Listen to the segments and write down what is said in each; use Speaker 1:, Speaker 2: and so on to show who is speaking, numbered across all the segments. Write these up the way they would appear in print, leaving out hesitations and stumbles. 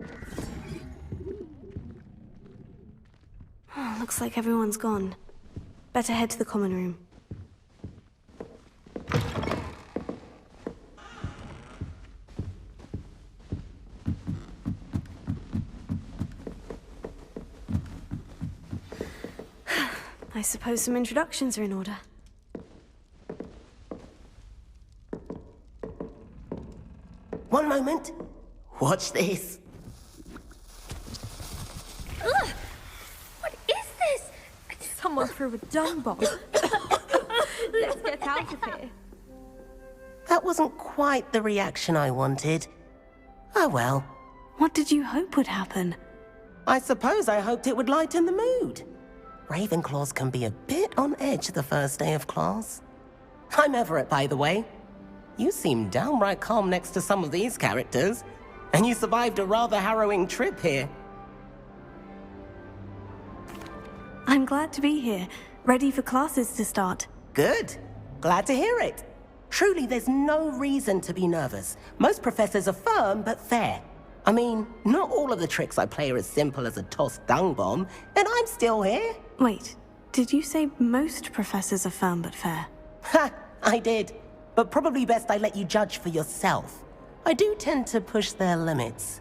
Speaker 1: Oh, looks like everyone's gone. Better head to the common room. I suppose some introductions are in order.
Speaker 2: One moment. Watch this.
Speaker 3: Ugh! What is this?
Speaker 4: Someone threw a dung bomb. Let's get out of here.
Speaker 2: That wasn't quite the reaction I wanted. Oh well.
Speaker 1: What did you hope would happen?
Speaker 2: I suppose I hoped it would lighten the mood. Ravenclaws can be a bit on edge the first day of class. I'm Everett, by the way. You seem downright calm next to some of these characters, and you survived a rather harrowing trip here.
Speaker 1: I'm glad to be here, ready for classes to start.
Speaker 2: Good. Glad to hear it. Truly, there's no reason to be nervous. Most professors are firm but fair. I mean, not all of the tricks I play are as simple as a tossed dung bomb, and I'm still here.
Speaker 1: Wait, did you say most professors are firm but fair?
Speaker 2: Ha! I did. But probably best I let you judge for yourself. I do tend to push their limits.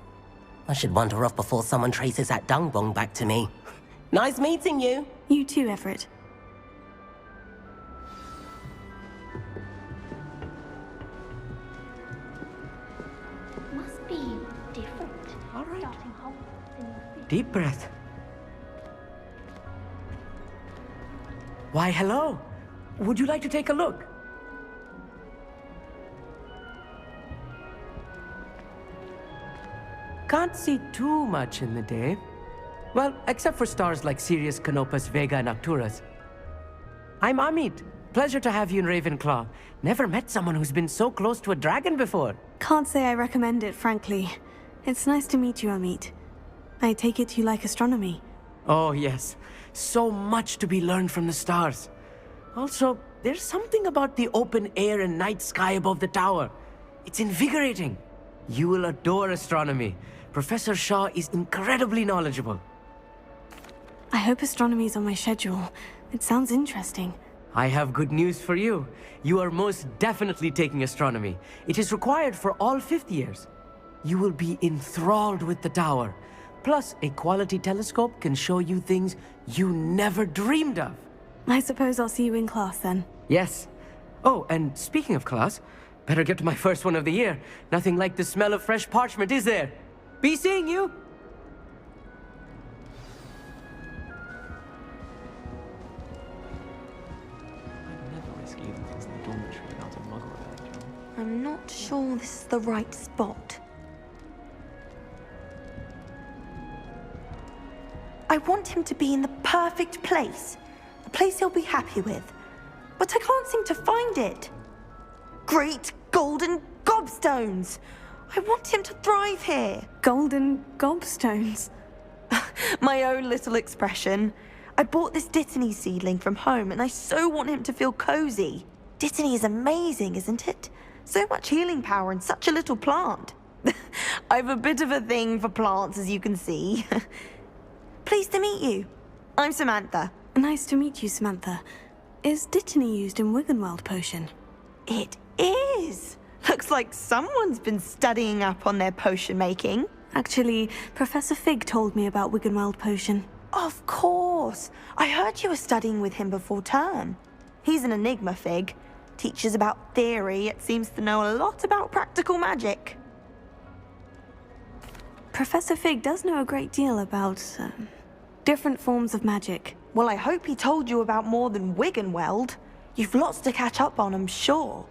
Speaker 2: I should wander off before someone traces that dung bomb back to me. Nice meeting you.
Speaker 1: You too, Everett.
Speaker 3: Must be different.
Speaker 5: All right.
Speaker 3: Starting Hogwarts in your fifth.
Speaker 5: Deep breath. Why, hello. Would you like to take a look? Can't see too much in the day. Well, except for stars like Sirius, Canopus, Vega, and Arcturus. I'm Amit. Pleasure to have you in Ravenclaw. Never met someone who's been so close to a dragon before.
Speaker 1: Can't say I recommend it, frankly. It's nice to meet you, Amit. I take it you like astronomy.
Speaker 5: Oh, yes. So much to be learned from the stars. Also, there's something about the open air and night sky above the tower. It's invigorating. You will adore astronomy. Professor Shaw is incredibly knowledgeable.
Speaker 1: I hope astronomy's on my schedule. It sounds interesting.
Speaker 5: I have good news for you. You are most definitely taking astronomy. It is required for all fifth years. You will be enthralled with the tower. Plus, a quality telescope can show you things you never dreamed of.
Speaker 1: I suppose I'll see you in class then.
Speaker 5: Yes. Oh, and speaking of class, better get to my first one of the year. Nothing like the smell of fresh parchment, is there? Be seeing you!
Speaker 6: I'd never risk leaving things in the dormitory without a muggle around, John.
Speaker 4: I'm not sure this is the right spot. I want him to be in the perfect place. A place he'll be happy with. But I can't seem to find it. Great golden gobstones! I want him to thrive here.
Speaker 1: Golden gobstones.
Speaker 4: My own little expression. I bought this Dittany seedling from home and I so want him to feel cozy. Dittany is amazing, isn't it? So much healing power in such a little plant. I've a bit of a thing for plants, as you can see. Pleased to meet you. I'm Samantha.
Speaker 1: Nice to meet you, Samantha. Is Dittany used in Wiggenweld potion?
Speaker 4: It is. Looks like someone's been studying up on their potion making.
Speaker 1: Actually, Professor Fig told me about Wiggenweld potion.
Speaker 4: Of course. I heard you were studying with him before term. He's an enigma, Fig. Teaches about theory, yet seems to know a lot about practical magic.
Speaker 1: Professor Fig does know a great deal about, different forms of magic.
Speaker 4: Well, I hope he told you about more than Wiggenweld. You've lots to catch up on, I'm sure.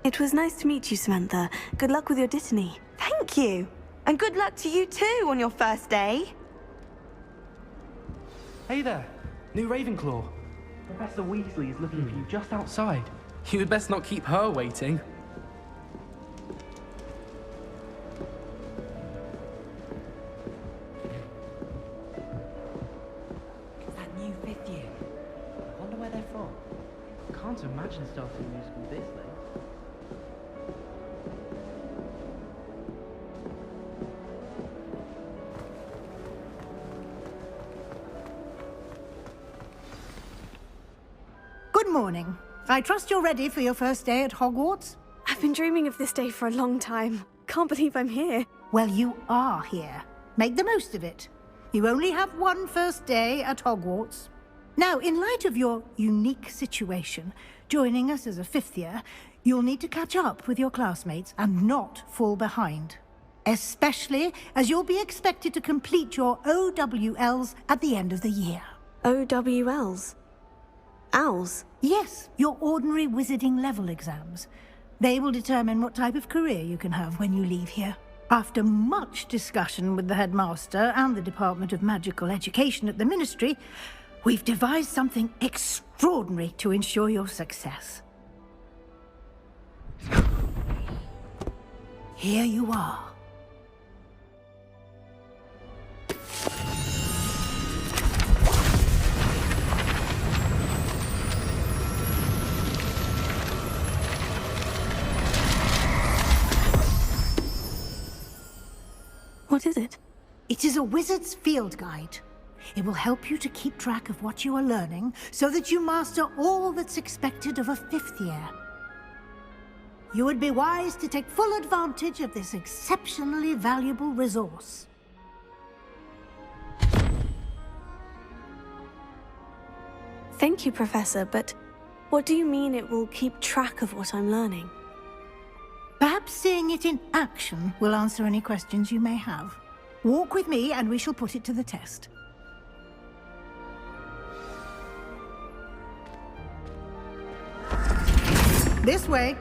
Speaker 1: It was nice to meet you, Samantha. Good luck with your Dittany.
Speaker 4: Thank you. And good luck to you too on your first day.
Speaker 6: Hey there, new Ravenclaw. Professor Weasley is looking for you just outside. You'd best not keep her waiting.
Speaker 5: It's that new fifth year. I wonder where they're from.
Speaker 6: Can't imagine starting a new school this late.
Speaker 7: Good morning. I trust you're ready for your first day at Hogwarts?
Speaker 1: I've been dreaming of this day for a long time. Can't believe I'm here.
Speaker 7: Well, you are here. Make the most of it. You only have one first day at Hogwarts. Now, in light of your unique situation, joining us as a fifth year, you'll need to catch up with your classmates and not fall behind. Especially as you'll be expected to complete your OWLs at the end of the year.
Speaker 1: OWLs? Owls?
Speaker 7: Yes, your ordinary wizarding level exams. They will determine what type of career you can have when you leave here. After much discussion with the headmaster and the Department of Magical Education at the Ministry, we've devised something extraordinary to ensure your success. Here you are.
Speaker 1: What is it?
Speaker 7: It is a wizard's field guide. It will help you to keep track of what you are learning so that you master all that's expected of a fifth year. You would be wise to take full advantage of this exceptionally valuable resource.
Speaker 1: Thank you, Professor, but what do you mean it will keep track of what I'm learning?
Speaker 7: Perhaps seeing it in action will answer any questions you may have. Walk with me and we shall put it to the test. This way.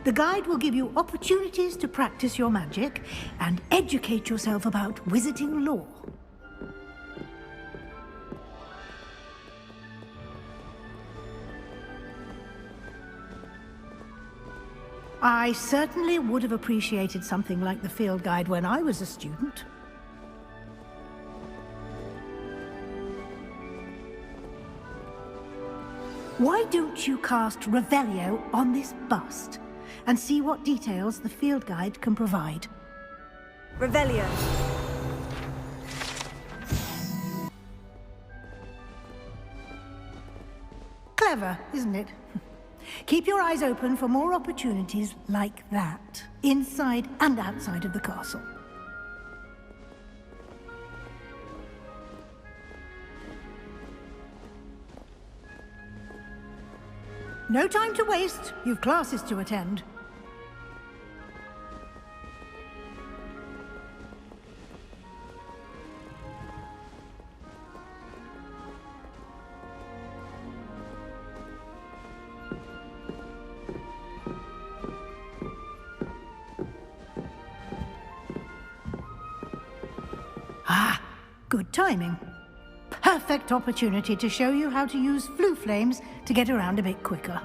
Speaker 7: The guide will give you opportunities to practice your magic and educate yourself about wizarding lore. I certainly would have appreciated something like the field guide when I was a student. Why don't you cast Revelio on this bust and see what details the field guide can provide?
Speaker 1: Revelio.
Speaker 7: Clever, isn't it? Keep your eyes open for more opportunities like that, inside and outside of the castle. No time to waste. You've classes to attend. Ah, good timing. Perfect opportunity to show you how to use flue flames to get around a bit quicker.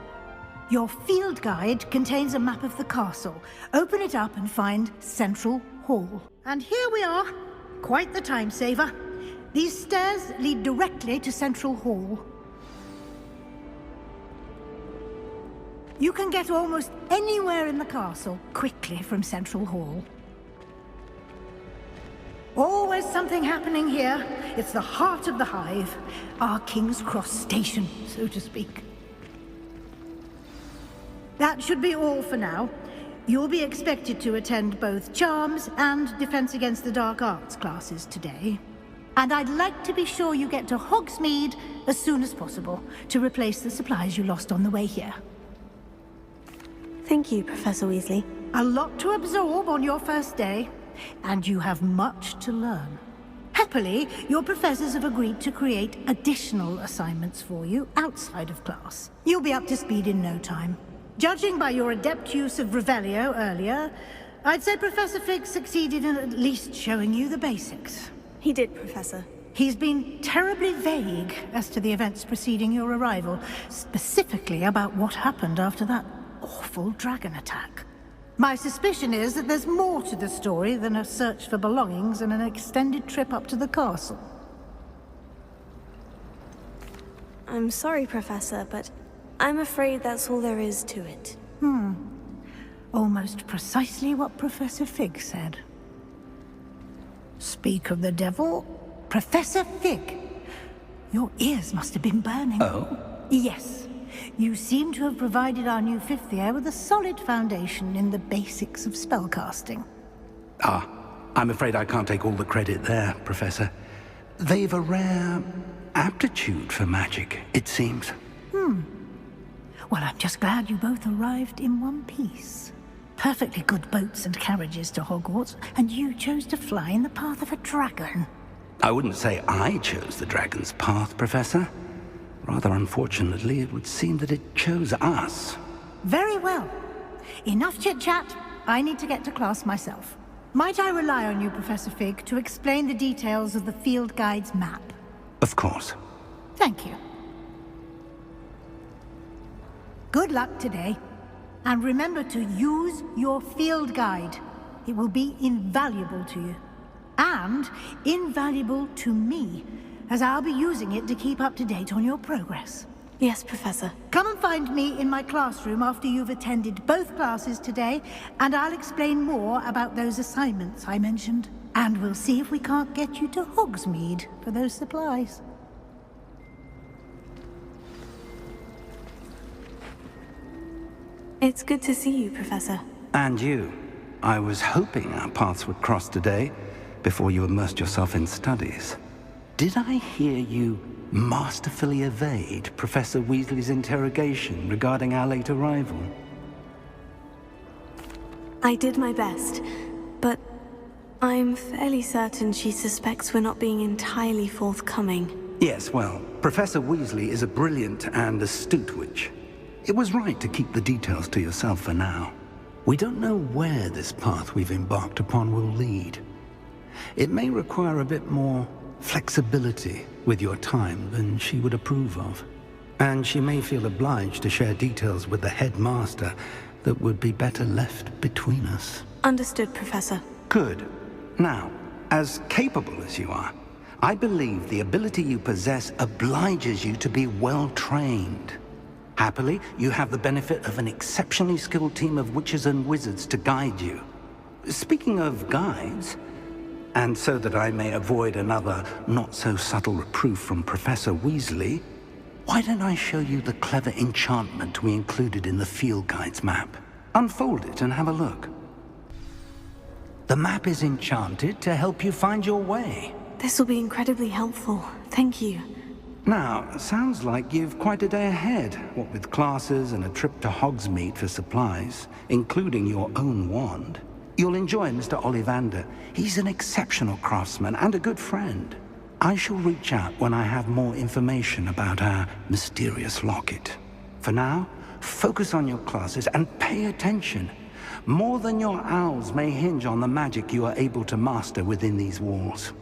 Speaker 7: Your field guide contains a map of the castle. Open it up and find Central Hall. And here we are. Quite the time saver. These stairs lead directly to Central Hall. You can get almost anywhere in the castle quickly from Central Hall. Always something happening here. It's the heart of the hive. Our King's Cross station, so to speak. That should be all for now. You'll be expected to attend both Charms and Defense Against the Dark Arts classes today. And I'd like to be sure you get to Hogsmeade as soon as possible to replace the supplies you lost on the way here.
Speaker 1: Thank you, Professor Weasley.
Speaker 7: A lot to absorb on your first day, and you have much to learn. Happily, your professors have agreed to create additional assignments for you outside of class. You'll be up to speed in no time. Judging by your adept use of Revelio earlier, I'd say Professor Fig succeeded in at least showing you the basics.
Speaker 1: He did, Professor.
Speaker 7: He's been terribly vague as to the events preceding your arrival, specifically about what happened after that awful dragon attack. My suspicion is that there's more to the story than a search for belongings and an extended trip up to the castle.
Speaker 1: I'm sorry, Professor, but I'm afraid that's all there is to it.
Speaker 7: Almost precisely what Professor Fig said. Speak of the devil, Professor Fig. Your ears must have been burning.
Speaker 8: Oh?
Speaker 7: Yes. You seem to have provided our new fifth year with a solid foundation in the basics of spellcasting.
Speaker 8: Ah, I'm afraid I can't take all the credit there, Professor. They've a rare aptitude for magic, it seems.
Speaker 7: Well, I'm just glad you both arrived in one piece. Perfectly good boats and carriages to Hogwarts, and you chose to fly in the path of a dragon.
Speaker 8: I wouldn't say I chose the dragon's path, Professor. Rather unfortunately, it would seem that it chose us.
Speaker 7: Very well. Enough chit-chat. I need to get to class myself. Might I rely on you, Professor Fig, to explain the details of the field guide's map?
Speaker 8: Of course.
Speaker 7: Thank you. Good luck today. And remember to use your field guide. It will be invaluable to you. And invaluable to me, as I'll be using it to keep up to date on your progress.
Speaker 1: Yes, Professor.
Speaker 7: Come and find me in my classroom after you've attended both classes today, and I'll explain more about those assignments I mentioned. And we'll see if we can't get you to Hogsmeade for those supplies.
Speaker 1: It's good to see you, Professor.
Speaker 8: And you. I was hoping our paths would cross today, before you immersed yourself in studies. Did I hear you masterfully evade Professor Weasley's interrogation regarding our late arrival?
Speaker 1: I did my best, but I'm fairly certain she suspects we're not being entirely forthcoming.
Speaker 8: Yes, well, Professor Weasley is a brilliant and astute witch. It was right to keep the details to yourself for now. We don't know where this path we've embarked upon will lead. It may require a bit more flexibility with your time than she would approve of. And she may feel obliged to share details with the headmaster that would be better left between us.
Speaker 1: Understood, Professor.
Speaker 8: Good. Now, as capable as you are, I believe the ability you possess obliges you to be well trained. Happily, you have the benefit of an exceptionally skilled team of witches and wizards to guide you. Speaking of guides, and so that I may avoid another not-so-subtle reproof from Professor Weasley, why don't I show you the clever enchantment we included in the field guide's map? Unfold it and have a look. The map is enchanted to help you find your way.
Speaker 1: This will be incredibly helpful. Thank you.
Speaker 8: Now, sounds like you've quite a day ahead, what with classes and a trip to Hogsmeade for supplies, including your own wand. You'll enjoy Mr. Ollivander. He's an exceptional craftsman and a good friend. I shall reach out when I have more information about our mysterious locket. For now, focus on your classes and pay attention. More than your owls may hinge on the magic you are able to master within these walls.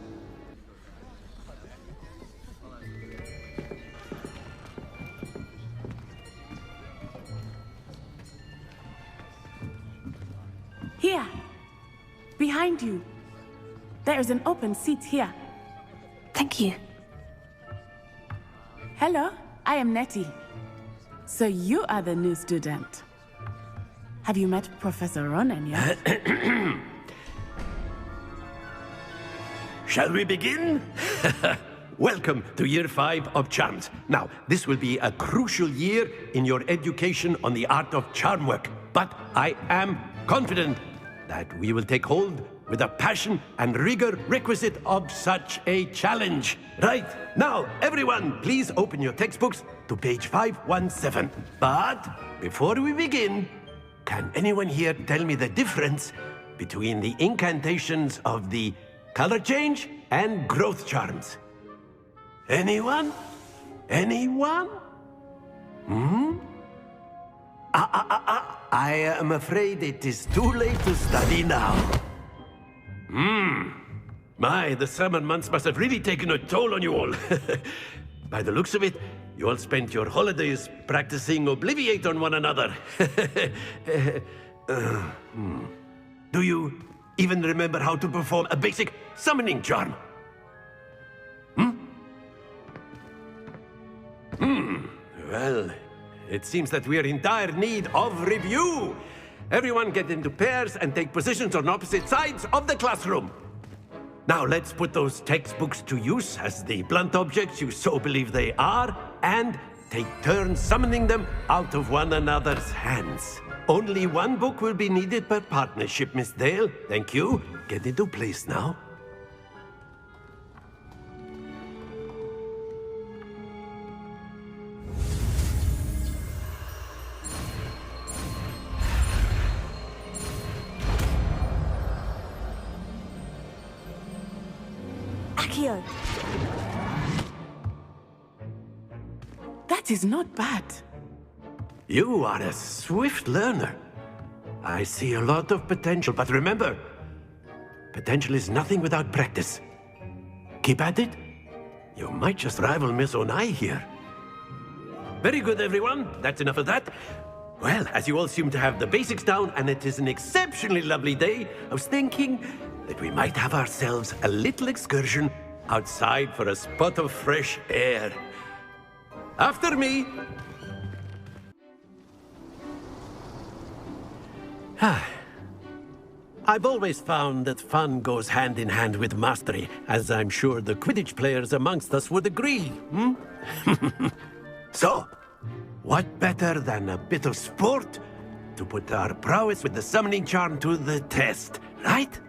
Speaker 9: Here, behind you. There is an open seat here.
Speaker 1: Thank you.
Speaker 9: Hello, I am Nettie. So you are the new student. Have you met Professor Ronen yet?
Speaker 10: Shall we begin? Welcome to Year 5 of Charms. Now, this will be a crucial year in your education on the art of charm work. But I am confident that we will take hold with the passion and rigor requisite of such a challenge. Right, now, everyone, please open your textbooks to page 517. But before we begin, can anyone here tell me the difference between the incantations of the color change and growth charms? Anyone? Anyone? I am afraid it is too late to study now. My, the summer months must have really taken a toll on you all. By the looks of it, you all spent your holidays practicing Obliviate on one another. Do you even remember how to perform a basic summoning charm? Well, it seems that we are in dire need of review. Everyone get into pairs and take positions on opposite sides of the classroom. Now let's put those textbooks to use as the blunt objects you so believe they are, and take turns summoning them out of one another's hands. Only one book will be needed per partnership, Miss Dale. Thank you. Get into place now.
Speaker 1: Accio.
Speaker 9: That is not bad.
Speaker 10: You are a swift learner. I see a lot of potential, but remember, potential is nothing without practice. Keep at it. You might just rival Miss Onai here. Very good, everyone. That's enough of that. Well, as you all seem to have the basics down, and it is an exceptionally lovely day, I was thinking that we might have ourselves a little excursion outside for a spot of fresh air. After me! I've always found that fun goes hand in hand with mastery, as I'm sure the Quidditch players amongst us would agree, So, what better than a bit of sport to put our prowess with the summoning charm to the test, right?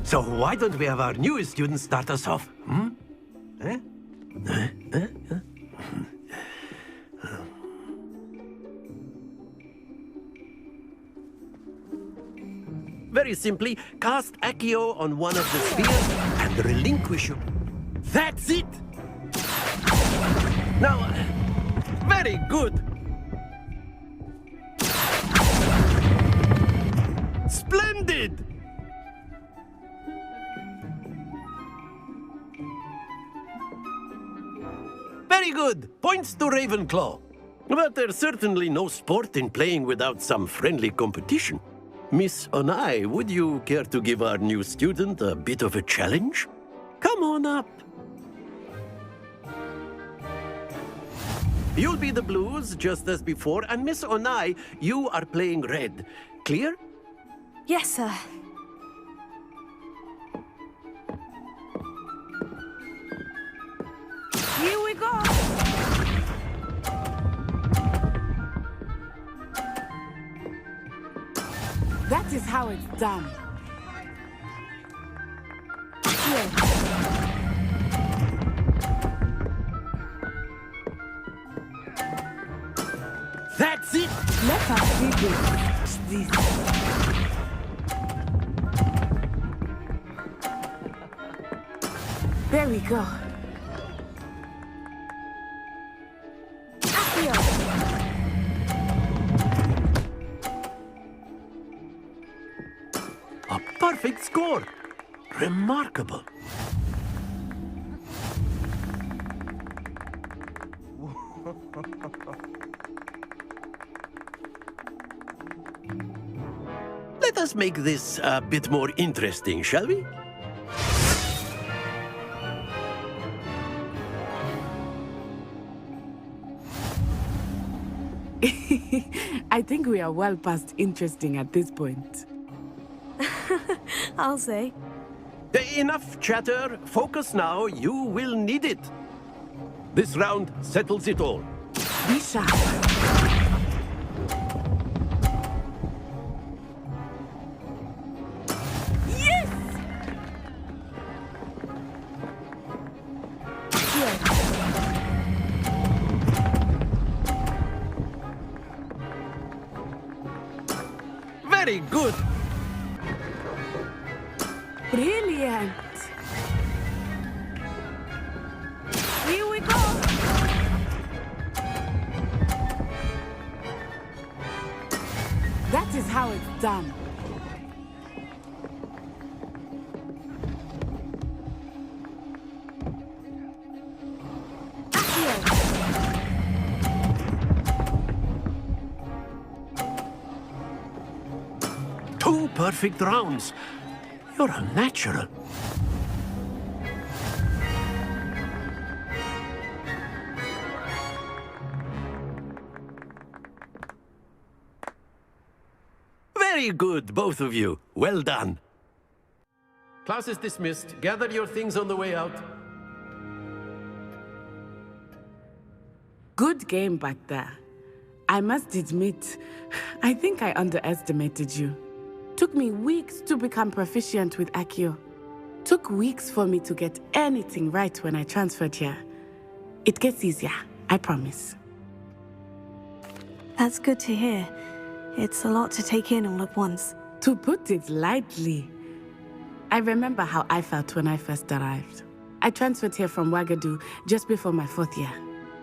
Speaker 10: So why don't we have our newest student start us off? Very simply, cast Accio on one of the spheres and relinquish you. That's it! Now, very good! Splendid! Very good! Points to Ravenclaw. But there's certainly no sport in playing without some friendly competition. Miss Onai, would you care to give our new student a bit of a challenge? Come on up. You'll be the blues, just as before, and Miss Onai, you are playing red. Clear?
Speaker 1: Yes, sir.
Speaker 9: Here we go. That is how it's done.
Speaker 10: That's it!
Speaker 9: Let us see this. There we go.
Speaker 10: A perfect score! Remarkable. Let us make this a bit more interesting, shall we?
Speaker 9: I think we are well past interesting at this point.
Speaker 1: I'll say.
Speaker 10: Enough chatter. Focus now. You will need it. This round settles it all.
Speaker 9: Be sharp.
Speaker 1: Yes!
Speaker 10: Very good.
Speaker 9: Brilliant. Here we go. That is how it's done.
Speaker 10: Two perfect rounds. You're a natural. Very good, both of you. Well done. Class is dismissed. Gather your things on the way out.
Speaker 9: Good game back there. I must admit, I think I underestimated you. Took me weeks to become proficient with Accio. Took weeks for me to get anything right when I transferred here. It gets easier, I promise.
Speaker 1: That's good to hear. It's a lot to take in all at once.
Speaker 9: To put it lightly, I remember how I felt when I first arrived. I transferred here from Wagadu just before my 4th year.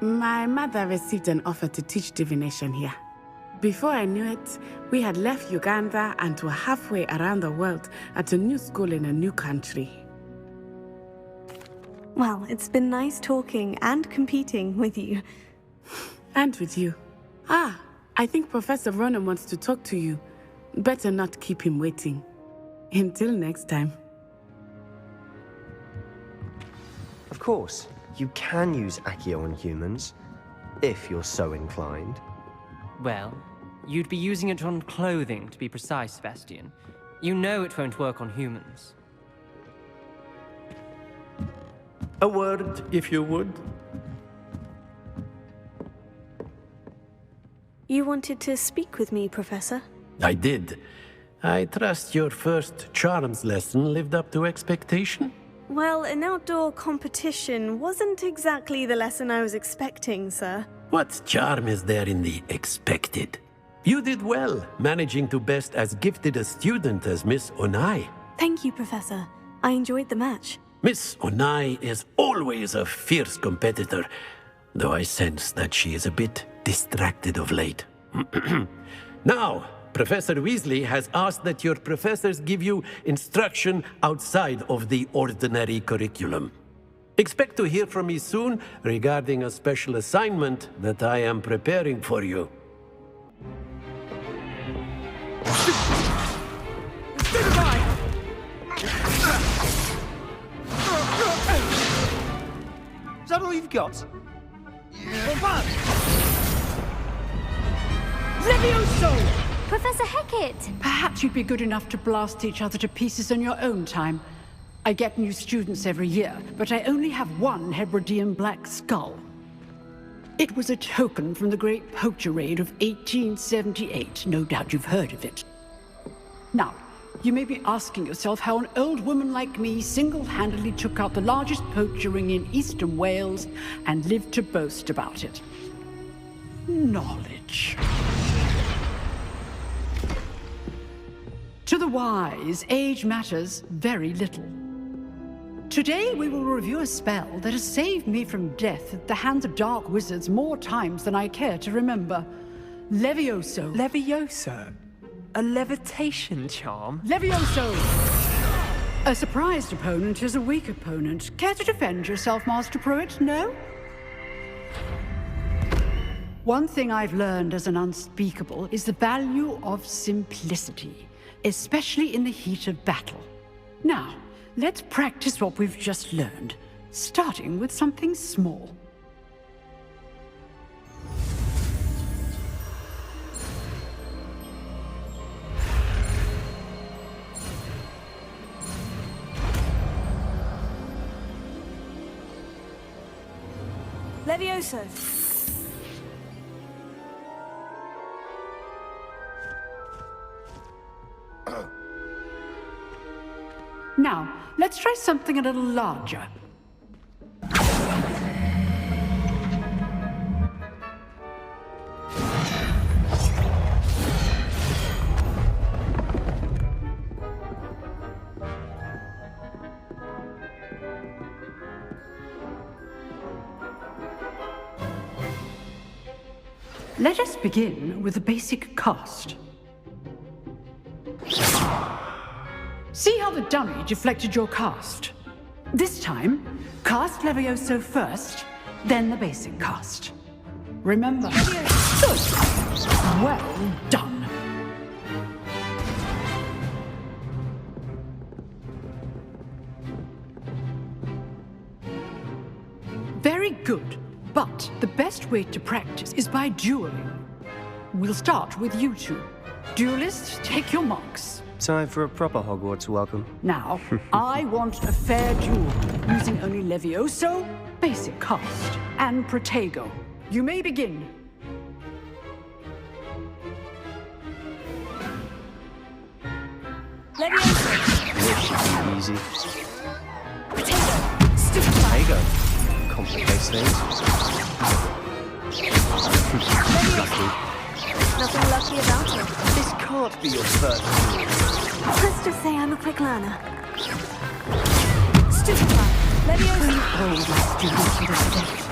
Speaker 9: My mother received an offer to teach divination here. Before I knew it, we had left Uganda and were halfway around the world at a new school in a new country.
Speaker 1: Well, it's been nice talking and competing with you.
Speaker 9: And with you. Ah, I think Professor Ronan wants to talk to you. Better not keep him waiting. Until next time.
Speaker 11: Of course, you can use Accio on humans, if you're so inclined.
Speaker 12: Well, you'd be using it on clothing, to be precise, Sebastian. You know it won't work on humans.
Speaker 10: A word, if you would.
Speaker 1: You wanted to speak with me, Professor?
Speaker 10: I did. I trust your first charms lesson lived up to expectation?
Speaker 1: Well, an outdoor competition wasn't exactly the lesson I was expecting, sir.
Speaker 10: What charm is there in the expected? You did well, managing to best as gifted a student as Miss Onai.
Speaker 1: Thank you, Professor. I enjoyed the match.
Speaker 10: Miss Onai is always a fierce competitor, though I sense that she is a bit distracted of late. Now, Professor Weasley has asked that your professors give you instruction outside of the ordinary curriculum. Expect to hear from me soon regarding a special assignment that I am preparing for you.
Speaker 13: Is that all you've got?
Speaker 7: Levioso!
Speaker 3: Professor Hecat!
Speaker 7: Perhaps you'd be good enough to blast each other to pieces in your own time. I get new students every year, but I only have one Hebridean black skull. It was a token from the Great Poacher Raid of 1878. No doubt you've heard of it. Now, you may be asking yourself how an old woman like me single-handedly took out the largest poacher ring in eastern Wales and lived to boast about it. Knowledge. To the wise, age matters very little. Today we will review a spell that has saved me from death at the hands of dark wizards more times than I care to remember. Levioso.
Speaker 14: Levioso? A levitation charm?
Speaker 7: Levioso! A surprised opponent is a weak opponent. Care to defend yourself, Master Pruitt? No? One thing I've learned as an unspeakable is the value of simplicity, especially in the heat of battle. Now, let's practice what we've just learned, starting with something small.
Speaker 1: Levioso.
Speaker 7: Now, let's try something a little larger. Let us begin with a basic cast. See how the dummy deflected your cast? This time, cast Levioso first, then the basic cast. Remember. Good. Well done. Very good. But the best way to practice is by dueling. We'll start with you two.
Speaker 15: Duelists, take your marks.
Speaker 11: Time for a proper Hogwarts welcome.
Speaker 15: Now, I want a fair duel, using only Levioso, basic cast, and Protego. You may begin.
Speaker 3: Levioso!
Speaker 11: This should be easy.
Speaker 3: Potato! Stupefy!
Speaker 11: There you go. Complicates things. Lucky.
Speaker 1: Nothing lucky about it.
Speaker 11: This can't be your first duel.
Speaker 1: Let's just say I'm a quick learner.
Speaker 3: Stupefy! Levioso!
Speaker 15: Hold my students to this event.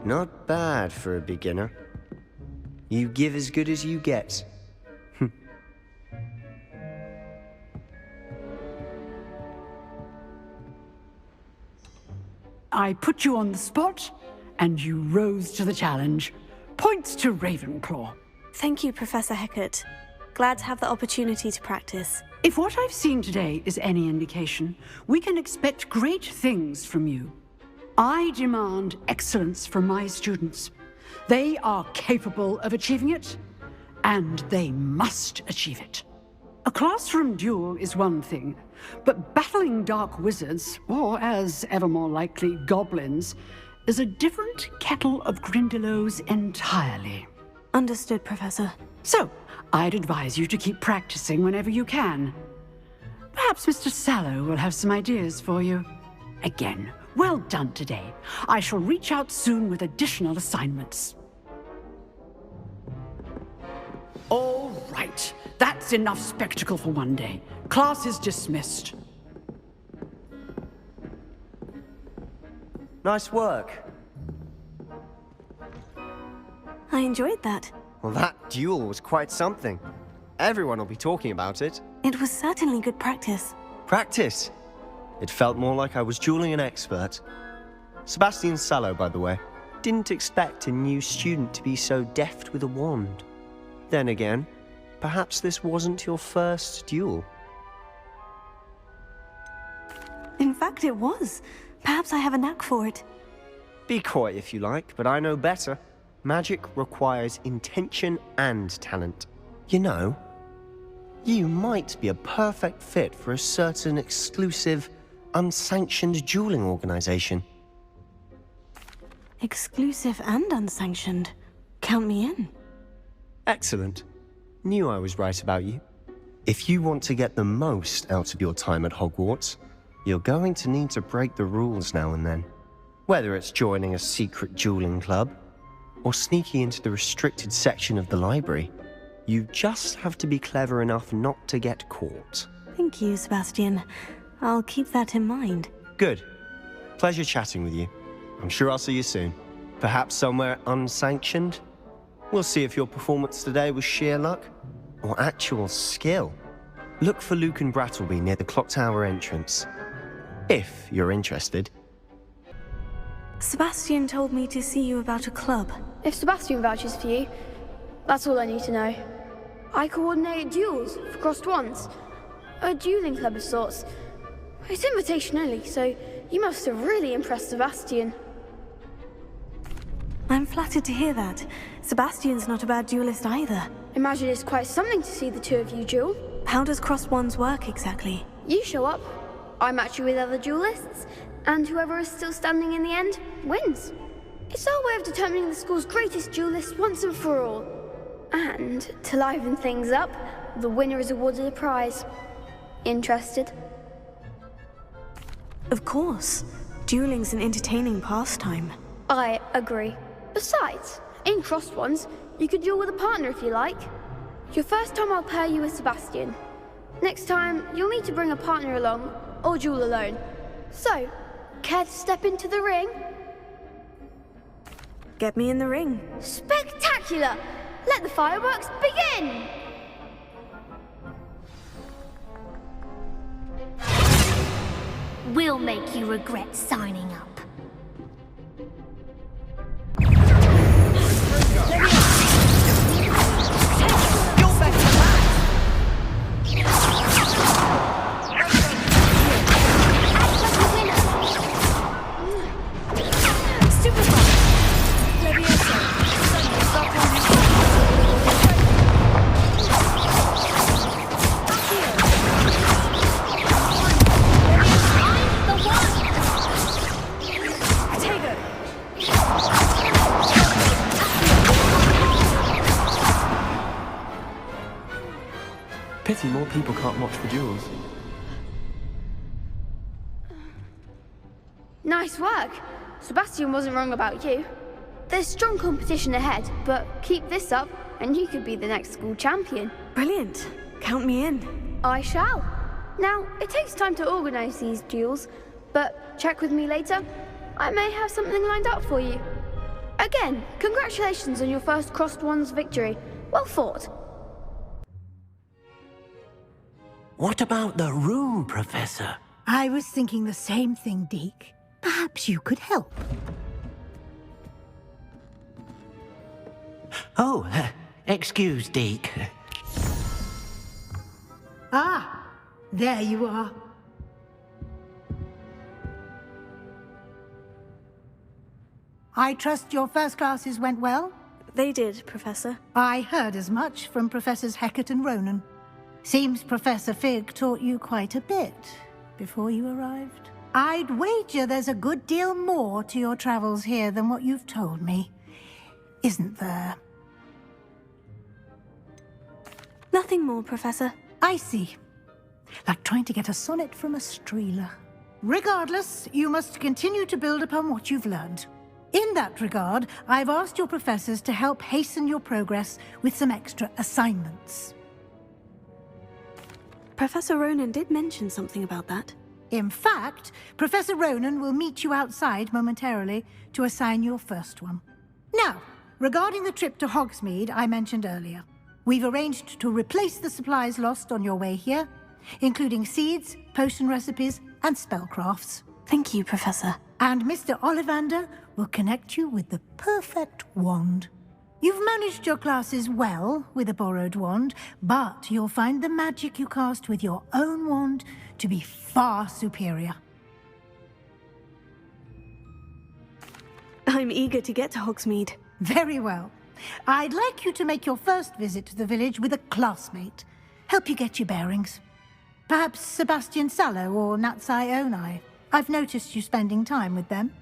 Speaker 11: Not bad for a beginner. You give as good as you get.
Speaker 15: I put you on the spot, and you rose to the challenge. Points to Ravenclaw.
Speaker 1: Thank you, Professor Hecat. Glad to have the opportunity to practice.
Speaker 15: If what I've seen today is any indication, we can expect great things from you. I demand excellence from my students. They are capable of achieving it, and they must achieve it. A classroom duel is one thing, but battling dark wizards, or as ever more likely, goblins, is a different kettle of Grindylows entirely.
Speaker 1: Understood, Professor.
Speaker 15: So, I'd advise you to keep practicing whenever you can. Perhaps Mr. Sallow will have some ideas for you. Again, well done today. I shall reach out soon with additional assignments. All right. That's enough spectacle for one day. Class is dismissed.
Speaker 11: Nice work.
Speaker 1: I enjoyed that.
Speaker 11: Well, that duel was quite something. Everyone will be talking about it.
Speaker 1: It was certainly good practice.
Speaker 11: Practice? It felt more like I was dueling an expert. Sebastian Sallow, by the way. Didn't expect a new student to be so deft with a wand. Then again, perhaps this wasn't your first duel.
Speaker 1: In fact, it was. Perhaps I have a knack for it.
Speaker 11: Be coy if you like, but I know better. Magic requires intention and talent. You know, you might be a perfect fit for a certain exclusive, unsanctioned dueling organization.
Speaker 1: Exclusive and unsanctioned. Count me in.
Speaker 11: Excellent. Knew I was right about you. If you want to get the most out of your time at Hogwarts, you're going to need to break the rules now and then. Whether it's joining a secret dueling club, or sneaking into the restricted section of the library, you just have to be clever enough not to get caught.
Speaker 1: Thank you, Sebastian. I'll keep that in mind.
Speaker 11: Good. Pleasure chatting with you. I'm sure I'll see you soon. Perhaps somewhere unsanctioned? We'll see if your performance today was sheer luck or actual skill. Look for Luke and Brattleby near the clock tower entrance. If you're interested.
Speaker 1: Sebastian told me to see you about a club.
Speaker 3: If Sebastian vouches for you, that's all I need to know. I coordinate duels for crossed wands. A dueling club of sorts. It's invitation only, so you must have really impressed Sebastian.
Speaker 1: I'm flattered to hear that. Sebastian's not a bad duelist either.
Speaker 3: Imagine it's quite something to see the two of you duel.
Speaker 1: How does crossed wands work exactly?
Speaker 3: You show up, I match you with other duelists, and whoever is still standing in the end wins. It's our way of determining the school's greatest duelist once and for all. And to liven things up, the winner is awarded a prize. Interested?
Speaker 1: Of course. Dueling's an entertaining pastime.
Speaker 3: I agree. Besides, in crossed ones, you could duel with a partner if you like. Your first time I'll pair you with Sebastian. Next time, you'll need to bring a partner along, or duel alone. So, care to step into the ring?
Speaker 1: Get me in the ring.
Speaker 3: Spectacular! Let the fireworks begin!
Speaker 16: We'll make you regret signing up.
Speaker 3: You're better than that!
Speaker 12: pity more people can't watch the duels.
Speaker 3: Nice work. Sebastian wasn't wrong about you. There's strong competition ahead, but keep this up and you could be the next school champion.
Speaker 1: Brilliant. Count me in.
Speaker 3: I shall. Now, it takes time to organize these duels, but check with me later. I may have something lined up for you. Again, congratulations on your first Crossed Wands victory. Well fought.
Speaker 10: What about the room, Professor?
Speaker 7: I was thinking the same thing, Deke. Perhaps you could help.
Speaker 10: Oh, excuse, Deke.
Speaker 7: Ah, there you are. I trust your first classes went well?
Speaker 1: They did, Professor.
Speaker 7: I heard as much from Professors Hecat and Ronan. Seems Professor Fig taught you quite a bit before you arrived. I'd wager there's a good deal more to your travels here than what you've told me. Isn't there?
Speaker 1: Nothing more, Professor.
Speaker 7: I see. Like trying to get a sonnet from a streeler. Regardless, you must continue to build upon what you've learned. In that regard, I've asked your professors to help hasten your progress with some extra assignments.
Speaker 1: Professor Ronan did mention something about that.
Speaker 7: In fact, Professor Ronan will meet you outside momentarily to assign your first one. Now, regarding the trip to Hogsmeade I mentioned earlier, we've arranged to replace the supplies lost on your way here, including seeds, potion recipes, and spellcrafts.
Speaker 1: Thank you, Professor.
Speaker 7: And Mr. Ollivander will connect you with the perfect wand. You've managed your classes well with a borrowed wand, but you'll find the magic you cast with your own wand to be far superior.
Speaker 1: I'm eager to get to Hogsmeade.
Speaker 7: Very well. I'd like you to make your first visit to the village with a classmate. Help you get your bearings. Perhaps Sebastian Sallow or Natsai Onai. I've noticed you spending time with them.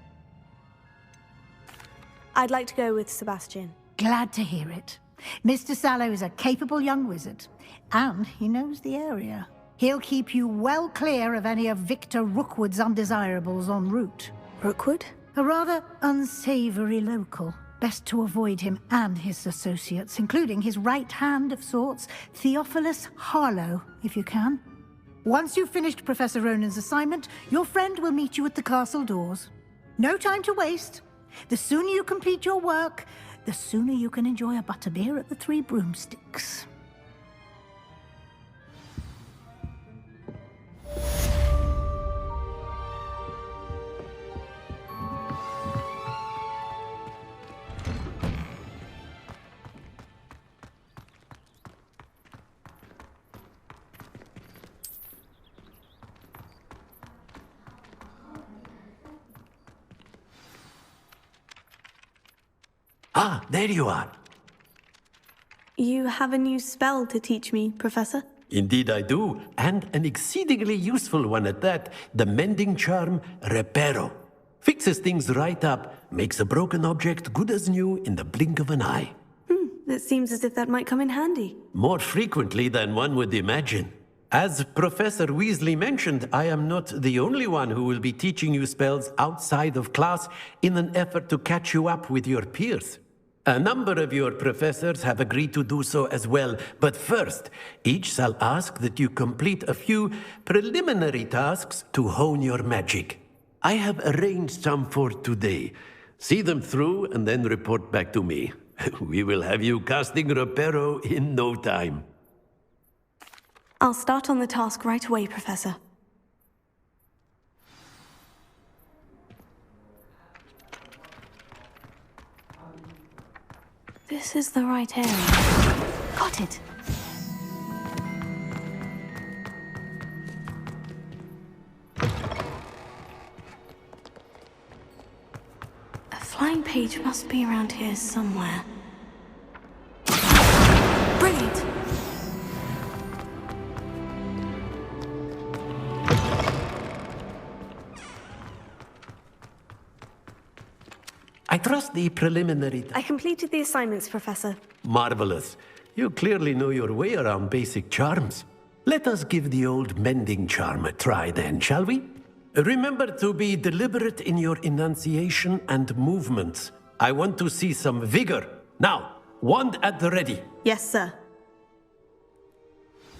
Speaker 1: I'd like to go with Sebastian.
Speaker 7: Glad to hear it. Mr. Sallow is a capable young wizard, and he knows the area. He'll keep you well clear of any of Victor Rookwood's undesirables en route.
Speaker 1: Rookwood?
Speaker 7: A rather unsavory local. Best to avoid him and his associates, including his right hand of sorts, Theophilus Harlow, if you can. Once you've finished Professor Ronan's assignment, your friend will meet you at the castle doors. No time to waste. The sooner you complete your work, the sooner you can enjoy a butterbeer at the Three Broomsticks.
Speaker 10: Ah, there you are.
Speaker 1: You have a new spell to teach me, Professor?
Speaker 10: Indeed I do, and an exceedingly useful one at that. The mending charm, Reparo. Fixes things right up, makes a broken object good as new in the blink of an eye.
Speaker 1: It seems as if that might come in handy.
Speaker 10: More frequently than one would imagine. As Professor Weasley mentioned, I am not the only one who will be teaching you spells outside of class in an effort to catch you up with your peers. A number of your professors have agreed to do so as well, but first, each shall ask that you complete a few preliminary tasks to hone your magic. I have arranged some for today. See them through and then report back to me. We will have you casting Reparo in no time.
Speaker 1: I'll start on the task right away, Professor. This is the right area. Got it. A flying page must be around here somewhere. Brilliant!
Speaker 10: I trust the preliminary...
Speaker 1: I completed the assignments, Professor.
Speaker 10: Marvelous. You clearly know your way around basic charms. Let us give the old mending charm a try then, shall we? Remember to be deliberate in your enunciation and movements. I want to see some vigor. Now, wand at the ready.
Speaker 4: Yes, sir.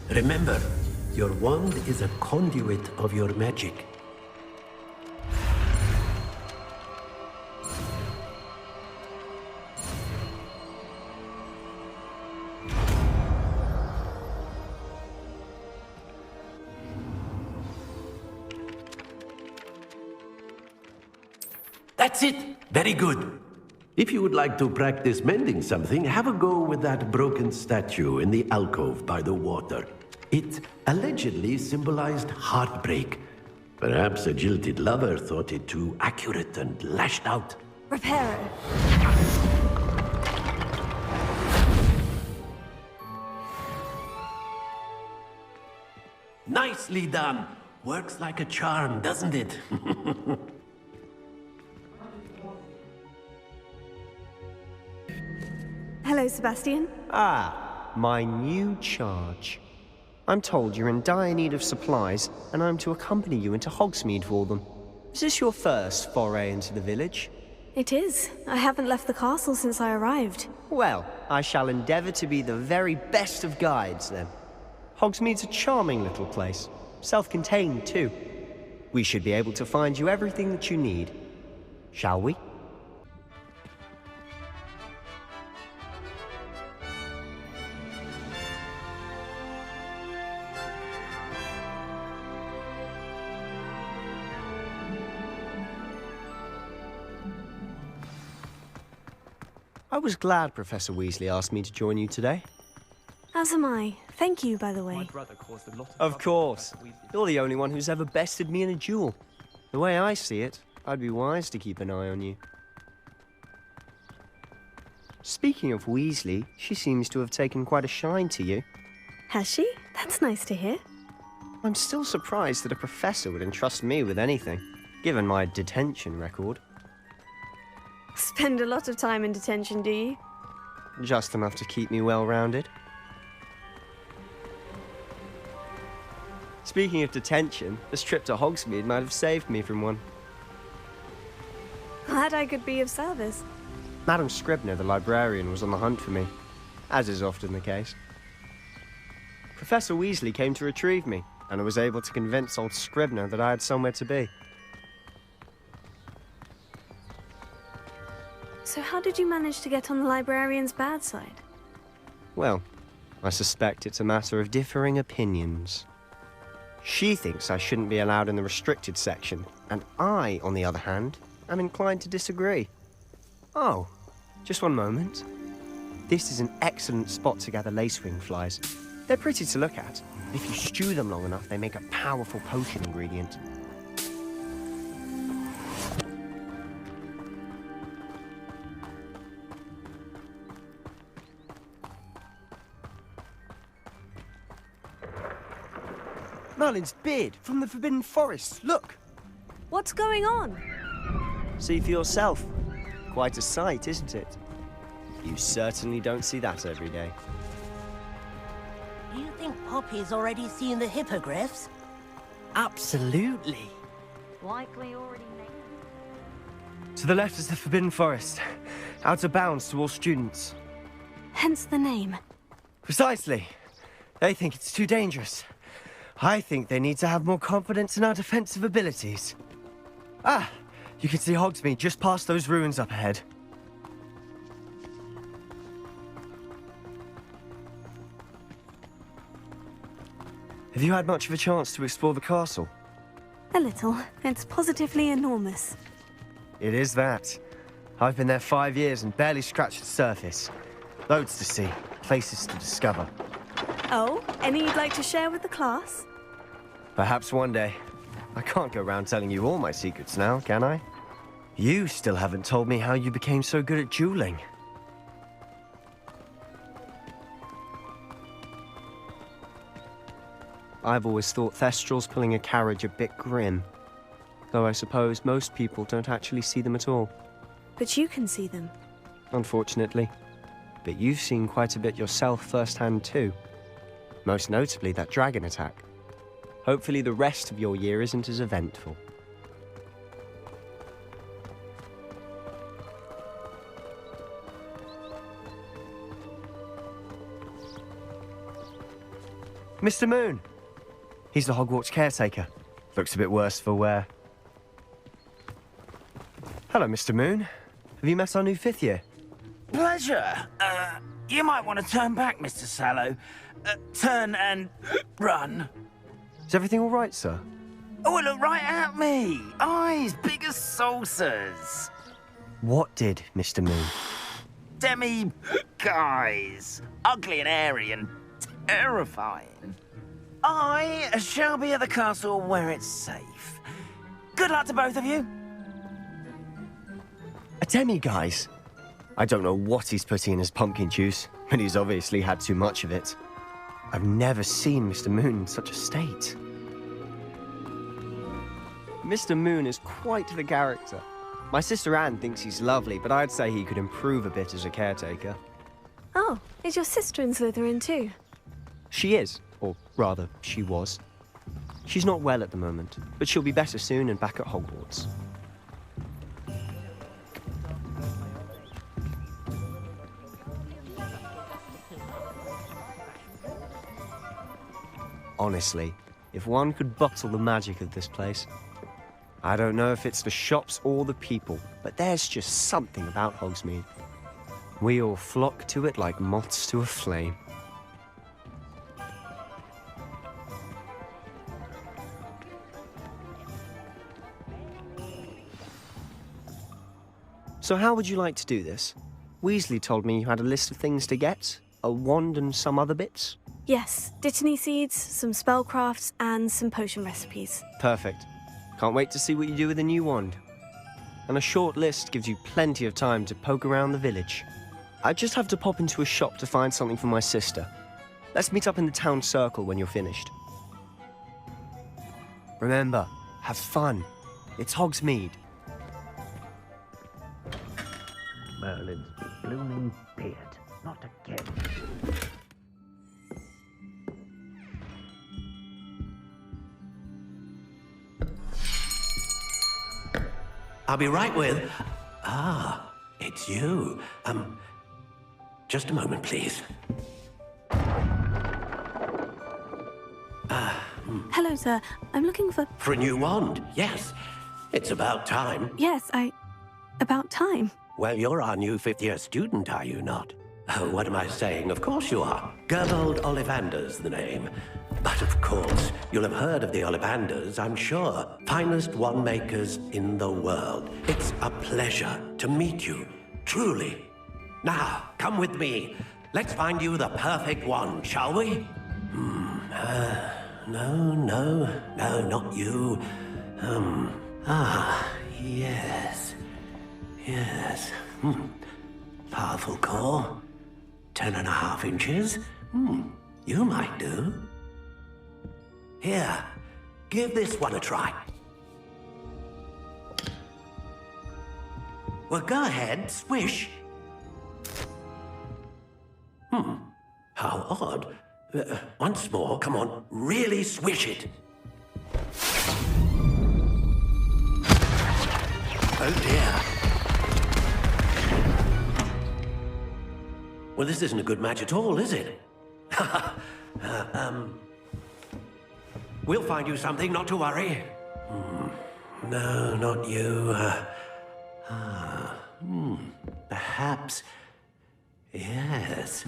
Speaker 10: Remember, your wand is a conduit of your magic. That's it! Very good. If you would like to practice mending something, have a go with that broken statue in the alcove by the water. It allegedly symbolized heartbreak. Perhaps a jilted lover thought it too accurate and lashed out.
Speaker 1: Repair it.
Speaker 10: Nicely done. Works like a charm, doesn't it?
Speaker 1: Hello, Sebastian.
Speaker 11: Ah, my new charge. I'm told you're in dire need of supplies, and I'm to accompany you into Hogsmeade for them. Is this your first foray into the village?
Speaker 1: It is. I haven't left the castle since I arrived.
Speaker 11: Well, I shall endeavour to be the very best of guides, then. Hogsmeade's a charming little place. Self-contained, too. We should be able to find you everything that you need. Shall we? I was glad Professor Weasley asked me to join you today.
Speaker 1: As am I. Thank you, by the way.
Speaker 14: My brother caused a lot
Speaker 11: Of course. You're the only one who's ever bested me in a duel. The way I see it, I'd be wise to keep an eye on you. Speaking of Weasley, she seems to have taken quite a shine to you.
Speaker 1: Has she? That's nice to hear.
Speaker 11: I'm still surprised that a professor would entrust me with anything, given my detention record.
Speaker 1: Spend a lot of time in detention, do you?
Speaker 11: Just enough to keep me well-rounded. Speaking of detention, this trip to Hogsmeade might have saved me from one.
Speaker 1: Glad I could be of service.
Speaker 11: Madam Scribner, the librarian, was on the hunt for me, as is often the case. Professor Weasley came to retrieve me, and I was able to convince old Scribner that I had somewhere to be.
Speaker 1: So how did you manage to get on the librarian's bad side?
Speaker 11: Well, I suspect it's a matter of differing opinions. She thinks I shouldn't be allowed in the restricted section, and I, on the other hand, am inclined to disagree. Oh, just one moment. This is an excellent spot to gather lacewing flies. They're pretty to look at. If you stew them long enough, they make a powerful potion ingredient. Merlin's beard from the Forbidden Forest. Look!
Speaker 1: What's going on?
Speaker 11: See for yourself. Quite a sight, isn't it? You certainly don't see that every day.
Speaker 2: Do you think Poppy's already seen the hippogriffs?
Speaker 5: Absolutely.
Speaker 3: Likely already made.
Speaker 5: To the left is the Forbidden Forest. Out of bounds to all students.
Speaker 1: Hence the name.
Speaker 5: Precisely. They think it's too dangerous. I think they need to have more confidence in our defensive abilities. Ah, you can see Hogsmeade just past those ruins up ahead. Have you had much of a chance to explore the castle?
Speaker 1: A little. It's positively enormous.
Speaker 5: It is that. I've been there 5 years and barely scratched the surface. Loads to see, places to discover.
Speaker 1: Oh, any you'd like to share with the class?
Speaker 5: Perhaps one day. I can't go around telling you all my secrets now, can I? You still haven't told me how you became so good at dueling.
Speaker 11: I've always thought Thestrals pulling a carriage a bit grim. Though I suppose most people don't actually see them at all.
Speaker 1: But you can see them.
Speaker 11: Unfortunately. But you've seen quite a bit yourself firsthand too. Most notably that dragon attack. Hopefully the rest of your year isn't as eventful. Mr. Moon! He's the Hogwarts caretaker. Looks a bit worse for wear. Hello, Mr. Moon. Have you met our new 5th year?
Speaker 13: Pleasure. You might want to turn back, Mr. Sallow. Turn and run.
Speaker 11: Is everything all right, sir?
Speaker 13: Oh, look right at me. Eyes big as saucers.
Speaker 11: What did, Mr. Moon?
Speaker 13: Guys. Ugly and airy and terrifying. I shall be at the castle where it's safe. Good luck to both of you.
Speaker 11: A demi-guise? I don't know what he's putting in his pumpkin juice, but he's obviously had too much of it. I've never seen Mr. Moon in such a state. Mr. Moon is quite the character. My sister Anne thinks he's lovely, but I'd say he could improve a bit as a caretaker.
Speaker 1: Oh, is your sister in Slytherin too?
Speaker 11: She is, or rather, she was. She's not well at the moment, but she'll be better soon and back at Hogwarts. Honestly, if one could bottle the magic of this place. I don't know if it's the shops or the people, but there's just something about Hogsmeade. We all flock to it like moths to a flame. So how would you like to do this? Weasley told me you had a list of things to get, a wand and some other bits.
Speaker 1: Yes, dittany seeds, some spellcrafts, and some potion recipes.
Speaker 11: Perfect. Can't wait to see what you do with the new wand. And a short list gives you plenty of time to poke around the village. I just have to pop into a shop to find something for my sister. Let's meet up in the town circle when you're finished. Remember, have fun. It's Hogsmeade.
Speaker 10: Merlin's blooming beard. Not again. I'll be right with... Ah, it's you. Just a moment, please.
Speaker 1: Hello, sir. I'm looking for...
Speaker 10: For a new wand, yes. It's about time.
Speaker 1: Yes, about time.
Speaker 10: Well, you're our new 5th year student, are you not? Oh, what am I saying? Of course you are. Gerbold Ollivander's the name. But of course, you'll have heard of the Ollivanders, I'm sure. Finest wand makers in the world. It's a pleasure to meet you, truly. Now, come with me. Let's find you the perfect wand, shall we? No, not you. Yes. Powerful core. 10.5 inches. You might do. Here, give this one a try. Well, go ahead, swish. How odd. Once more, come on, really swish it. Oh dear. Well, this isn't a good match at all, is it? We'll find you something, not to worry. No, not you. Perhaps... Yes.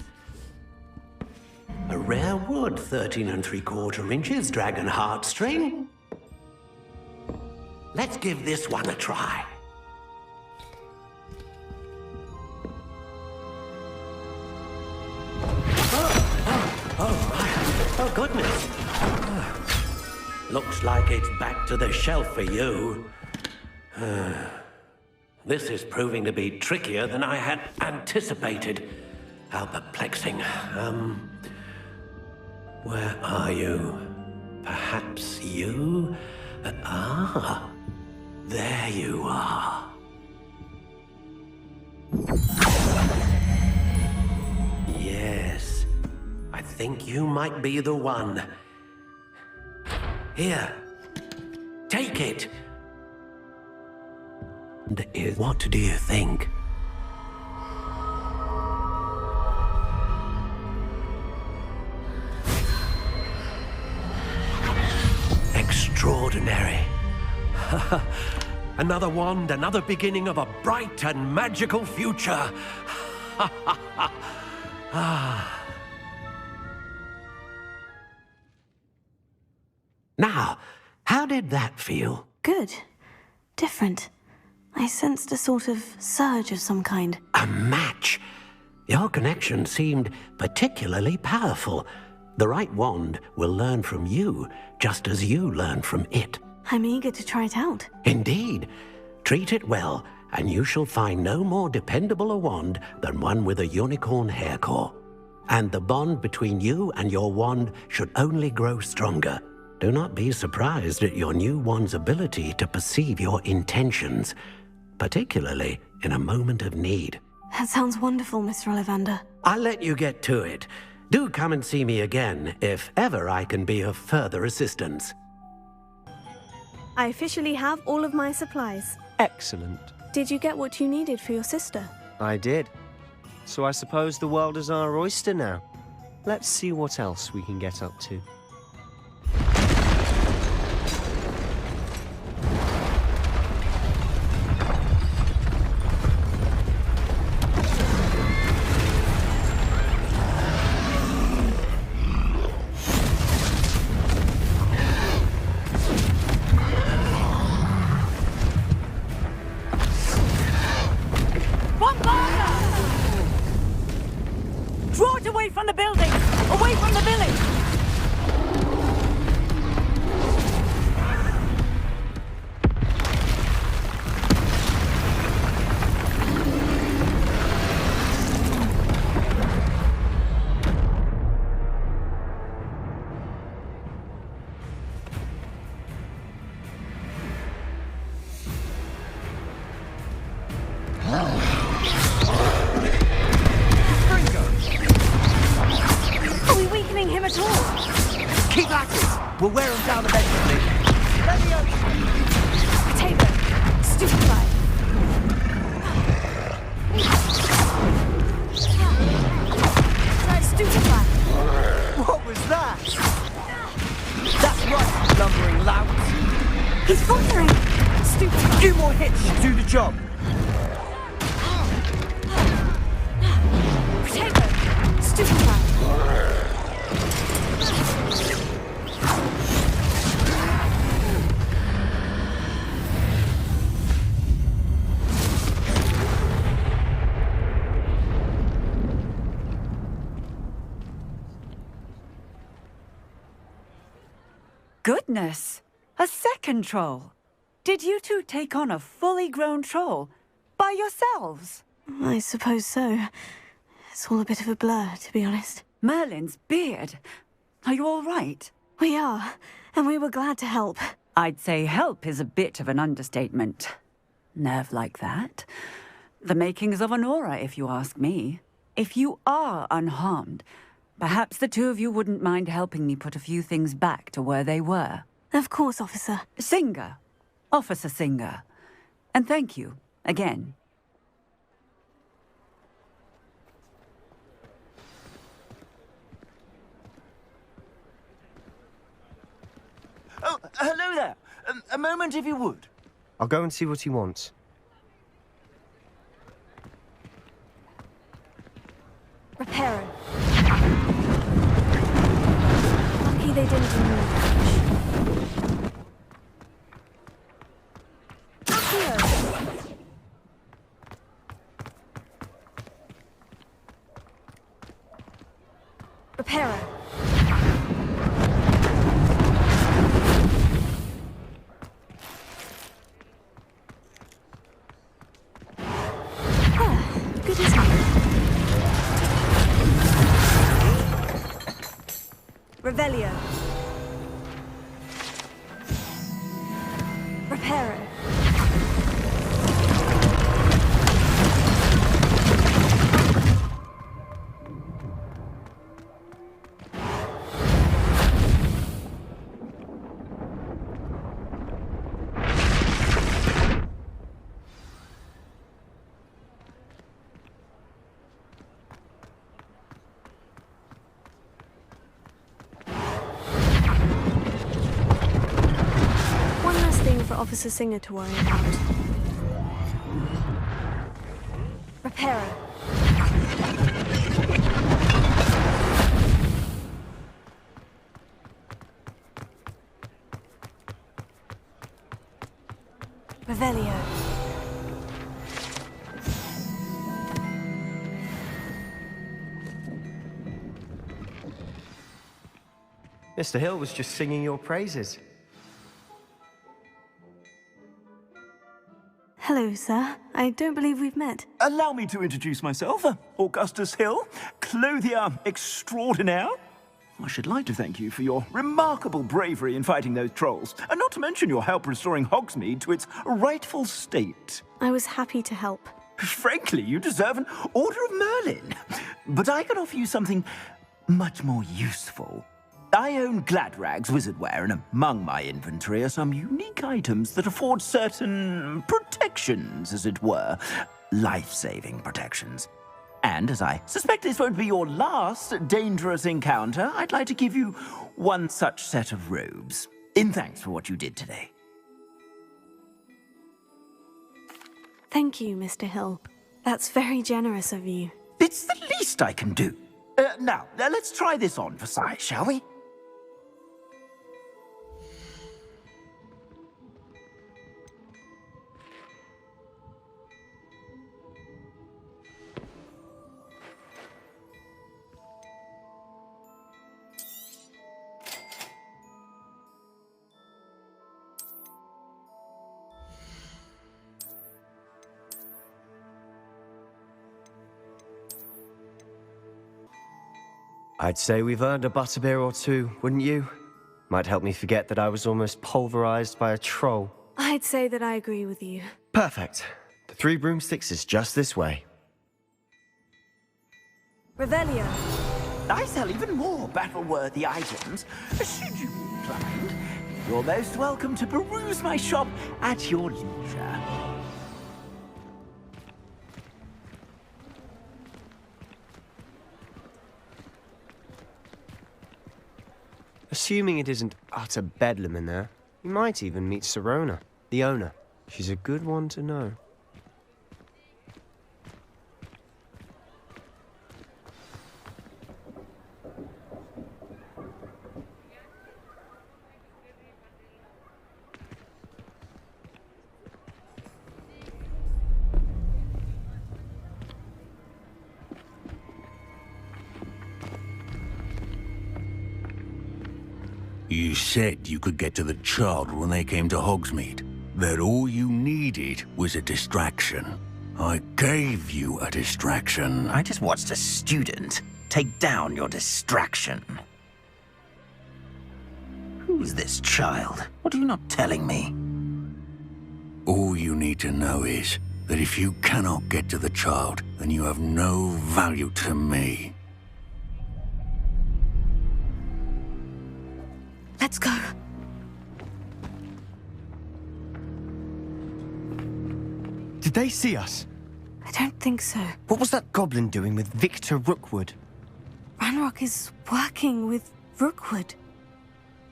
Speaker 10: A rare wood, 13 3/4 inches, dragon heartstring. Let's give this one a try. Oh, goodness. Looks like it's back to the shelf for you. This is proving to be trickier than I had anticipated. How perplexing. Where are you? Perhaps you? There you are. Yes. I think you might be the one. Here, take it. What do you think? Extraordinary. Another wand, another beginning of a bright and magical future. Now, how did that feel?
Speaker 1: Good. Different. I sensed a sort of surge of some kind.
Speaker 10: A match? Your connection seemed particularly powerful. The right wand will learn from you, just as you learn from it.
Speaker 1: I'm eager to try it out.
Speaker 10: Indeed. Treat it well, and you shall find no more dependable a wand than one with a unicorn hair core. And the bond between you and your wand should only grow stronger. Do not be surprised at your new wand's ability to perceive your intentions, particularly in a moment of need.
Speaker 1: That sounds wonderful, Mr. Ollivander.
Speaker 10: I'll let you get to it. Do come and see me again if ever I can be of further assistance.
Speaker 1: I officially have all of my supplies.
Speaker 11: Excellent.
Speaker 1: Did you get what you needed for your sister?
Speaker 11: I did. So I suppose the world is our oyster now. Let's see what else we can get up to.
Speaker 15: Draw it away from the building! Away from the village!
Speaker 1: Are we weakening him at all?
Speaker 13: Keep at it! We'll wear him down eventually.
Speaker 1: Potato! Stupefy! Stupefy!
Speaker 13: What was that? That's right, lumbering lout.
Speaker 1: He's faltering! Stupefy!
Speaker 13: A few more hits should do the job.
Speaker 1: Potato! Stupefy!
Speaker 15: Goodness! A second troll! Did you two take on a fully grown troll? By yourselves?
Speaker 1: I suppose so. It's all a bit of a blur, to be honest.
Speaker 15: Merlin's beard. Are you all right?
Speaker 1: We are, and we were glad to help.
Speaker 15: I'd say help is a bit of an understatement. Nerve like that. The makings of an aura, if you ask me. If you are unharmed, perhaps the two of you wouldn't mind helping me put a few things back to where they were.
Speaker 1: Of course, officer.
Speaker 15: Singer. Officer Singer. And thank you, again.
Speaker 13: Oh, hello there. A moment, if you would.
Speaker 11: I'll go and see what he wants.
Speaker 1: Reparo. Lucky they didn't do much. Reparo. Good as new. Revelio. Reparo. Officer Singer to worry about.
Speaker 3: Reparo.
Speaker 1: Revelio.
Speaker 11: Mr. Hill was just singing your praises.
Speaker 1: Hello, sir. I don't believe we've met.
Speaker 17: Allow me to introduce myself, Augustus Hill, clothier extraordinaire. I should like to thank you for your remarkable bravery in fighting those trolls, and not to mention your help restoring Hogsmeade to its rightful state.
Speaker 1: I was happy to help.
Speaker 17: Frankly, you deserve an Order of Merlin. But I can offer you something much more useful. I own Gladrag's wizardware, and among my inventory are some unique items that afford certain protections, as it were. Life-saving protections. And as I suspect this won't be your last dangerous encounter, I'd like to give you one such set of robes, in thanks for what you did today.
Speaker 1: Thank you, Mr. Hill. That's very generous of you.
Speaker 17: It's the least I can do. Now, let's try this on for size, shall we?
Speaker 11: I'd say we've earned a butterbeer or two, wouldn't you? Might help me forget that I was almost pulverized by a troll.
Speaker 1: I'd say that I agree with you.
Speaker 11: Perfect. The 3 broomsticks is just this way.
Speaker 1: Revelio.
Speaker 17: I sell even more battle-worthy items, should you be inclined. You're most welcome to peruse my shop at your leisure.
Speaker 11: Assuming it isn't utter bedlam in there, you might even meet Sirona, the owner. She's a good one to know.
Speaker 18: You said you could get to the child when they came to Hogsmeade. That all you needed was a distraction. I gave you a distraction.
Speaker 13: I just watched a student take down your distraction. Who's this child? What are you not telling me?
Speaker 18: All you need to know is that if you cannot get to the child, then you have no value to me.
Speaker 1: Let's go.
Speaker 11: Did they see us?
Speaker 1: I don't think so.
Speaker 11: What was that goblin doing with Victor Rookwood?
Speaker 1: Ranrock is working with Rookwood.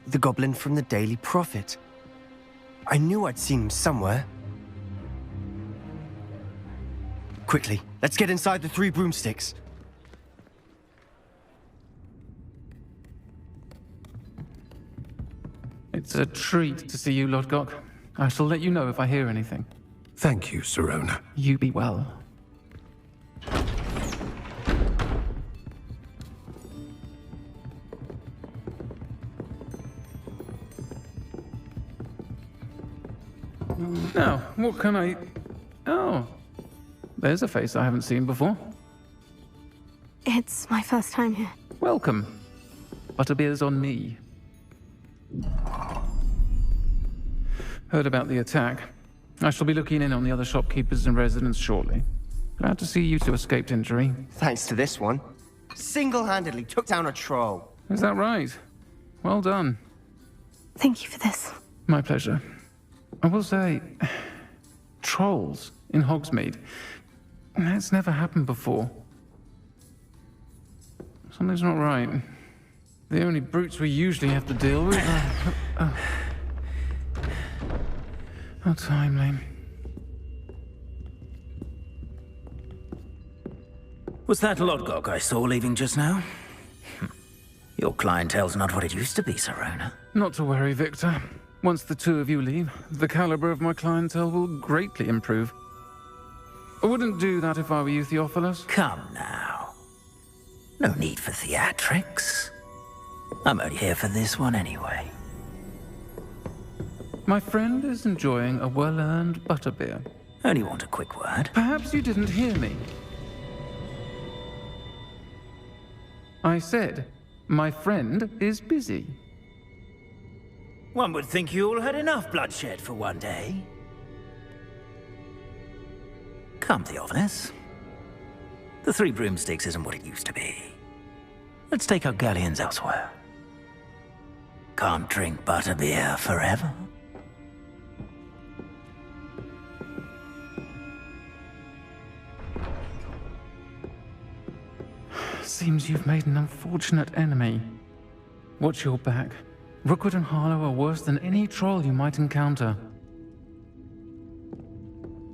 Speaker 11: The goblin from the Daily Prophet. I knew I'd seen him somewhere. Quickly, let's get inside the 3 broomsticks.
Speaker 6: It's a treat to see you, Lodgok. I shall let you know if I hear anything.
Speaker 10: Thank you, Sirona.
Speaker 6: You be well. Now, what can I... Oh, there's a face I haven't seen before.
Speaker 1: It's my first time here.
Speaker 6: Welcome. Butterbeer's on me. Heard about the attack. I shall be looking in on the other shopkeepers and residents shortly. Glad to see you two escaped injury.
Speaker 11: Thanks to this one. Single-handedly took down a troll.
Speaker 6: Is that right? Well done.
Speaker 1: Thank you for this.
Speaker 6: My pleasure. I will say, trolls in Hogsmeade. That's never happened before. Something's not right. The only brutes we usually have to deal with are... How timely.
Speaker 13: Was that Lodgok I saw leaving just now? Your clientele's not what it used to be, Sirona.
Speaker 6: Not to worry, Victor. Once the two of you leave, the caliber of my clientele will greatly improve. I wouldn't do that if I were you, Theophilus.
Speaker 13: Come now. No need for theatrics. I'm only here for this one anyway.
Speaker 6: My friend is enjoying a well-earned butterbeer.
Speaker 13: Only want a quick word.
Speaker 6: Perhaps you didn't hear me. I said, my friend is busy.
Speaker 13: One would think you all had enough bloodshed for one day. Come, Theophilus. The Three Broomsticks isn't what it used to be. Let's take our galleons elsewhere. Can't drink butterbeer forever.
Speaker 6: Seems you've made an unfortunate enemy. Watch your back. Rookwood and Harlow are worse than any troll you might encounter.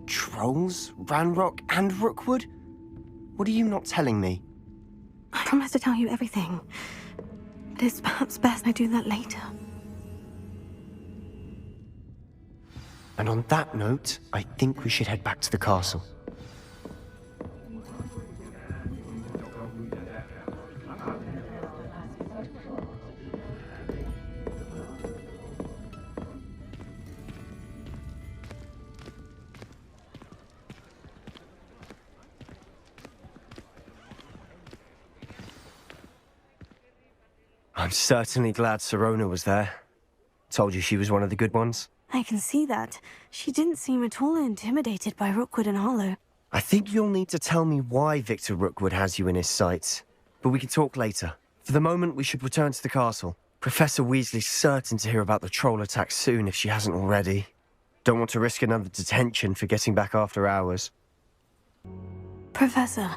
Speaker 11: Trolls? Ranrock and Rookwood? What are you not telling me?
Speaker 1: I promised to tell you everything. But it's perhaps best I do that later.
Speaker 11: And on that note, I think we should head back to the castle. I'm certainly glad Sirona was there. Told you she was one of the good ones.
Speaker 1: I can see that. She didn't seem at all intimidated by Rookwood and Harlow.
Speaker 11: I think you'll need to tell me why Victor Rookwood has you in his sights. But we can talk later. For the moment, we should return to the castle. Professor Weasley's certain to hear about the troll attack soon if she hasn't already. Don't want to risk another detention for getting back after hours.
Speaker 1: Professor,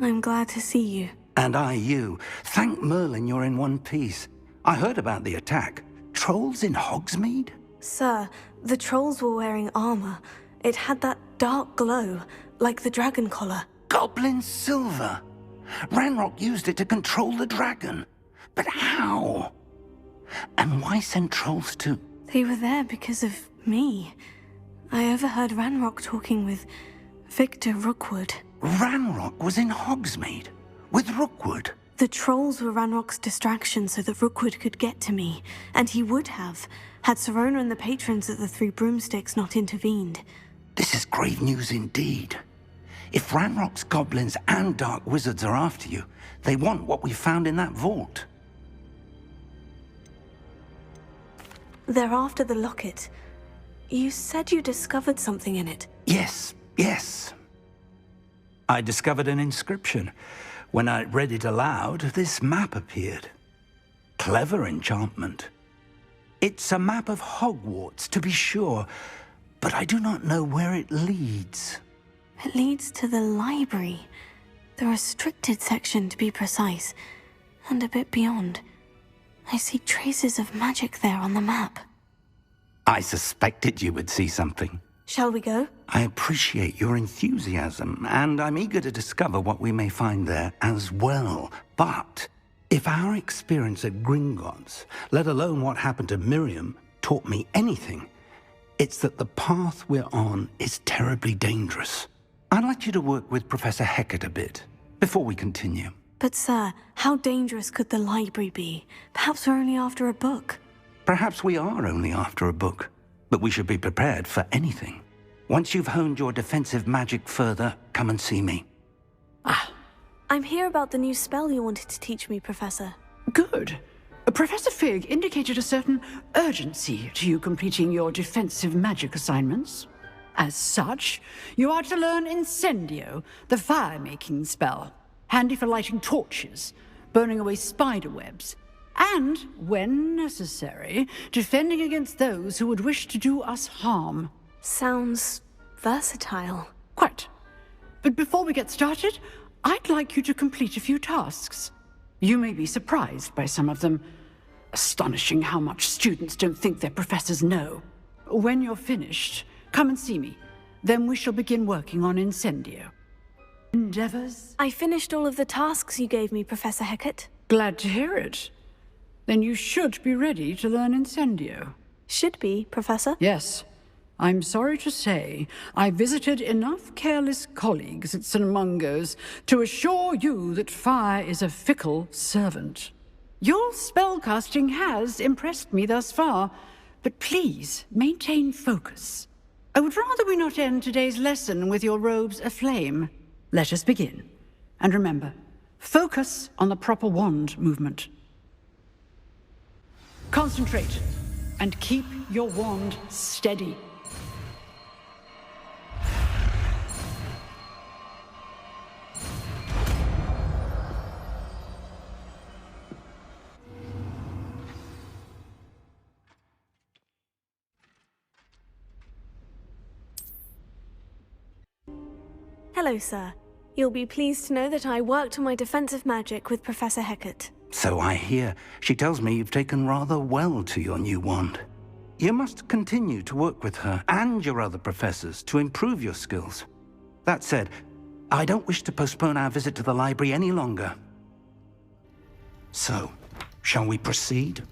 Speaker 1: I'm glad to see you.
Speaker 8: And I you. Thank Merlin you're in one piece. I heard about the attack. Trolls in Hogsmeade?
Speaker 1: Sir, the trolls were wearing armor. It had that dark glow, like the dragon collar.
Speaker 8: Goblin silver. Ranrock used it to control the dragon. But how? And why send trolls to...
Speaker 1: They were there because of me. I overheard Ranrock talking with Victor Rookwood.
Speaker 8: Ranrock was in Hogsmeade? With Rookwood?
Speaker 1: The trolls were Ranrock's distraction so that Rookwood could get to me. And he would have, had Sirona and the patrons at the Three Broomsticks not intervened.
Speaker 8: This is grave news indeed. If Ranrock's goblins and dark wizards are after you, they want what we found in that vault.
Speaker 1: They're after the locket. You said you discovered something in it.
Speaker 8: Yes. I discovered an inscription. When I read it aloud, this map appeared. Clever enchantment. It's a map of Hogwarts, to be sure, but I do not know where it leads.
Speaker 1: It leads to the library. The restricted section, to be precise, and a bit beyond. I see traces of magic there on the map.
Speaker 8: I suspected you would see something.
Speaker 1: Shall we go?
Speaker 8: I appreciate your enthusiasm, and I'm eager to discover what we may find there as well. But if our experience at Gringotts, let alone what happened to Miriam, taught me anything, it's that the path we're on is terribly dangerous. I'd like you to work with Professor Hecat a bit, before we continue.
Speaker 1: But sir, how dangerous could the library be? Perhaps we're only after a book.
Speaker 8: Perhaps we are only after a book, but we should be prepared for anything. Once you've honed your defensive magic further, come and see me.
Speaker 1: I'm here about the new spell you wanted to teach me, Professor.
Speaker 15: Good. Professor Fig indicated a certain urgency to you completing your defensive magic assignments. As such, you are to learn Incendio, the fire-making spell, handy for lighting torches, burning away spider webs, and, when necessary, defending against those who would wish to do us harm.
Speaker 1: Sounds versatile.
Speaker 15: Quite. But before we get started, I'd like you to complete a few tasks. You may be surprised by some of them. Astonishing how much students don't think their professors know. When you're finished, come and see me. Then we shall begin working on Incendio. Endeavors?
Speaker 1: I finished all of the tasks you gave me, Professor Hecat.
Speaker 15: Glad to hear it. Then you should be ready to learn Incendio.
Speaker 1: Should be, Professor?
Speaker 15: Yes. I'm sorry to say, I visited enough careless colleagues at St. Mungo's to assure you that fire is a fickle servant. Your spellcasting has impressed me thus far, but please maintain focus. I would rather we not end today's lesson with your robes aflame. Let us begin. And remember, focus on the proper wand movement. Concentrate, and keep your wand steady.
Speaker 1: Hello, sir. You'll be pleased to know that I worked on my defensive magic with Professor Hecat.
Speaker 8: So I hear. She tells me you've taken rather well to your new wand. You must continue to work with her and your other professors to improve your skills. That said, I don't wish to postpone our visit to the library any longer. So, shall we proceed?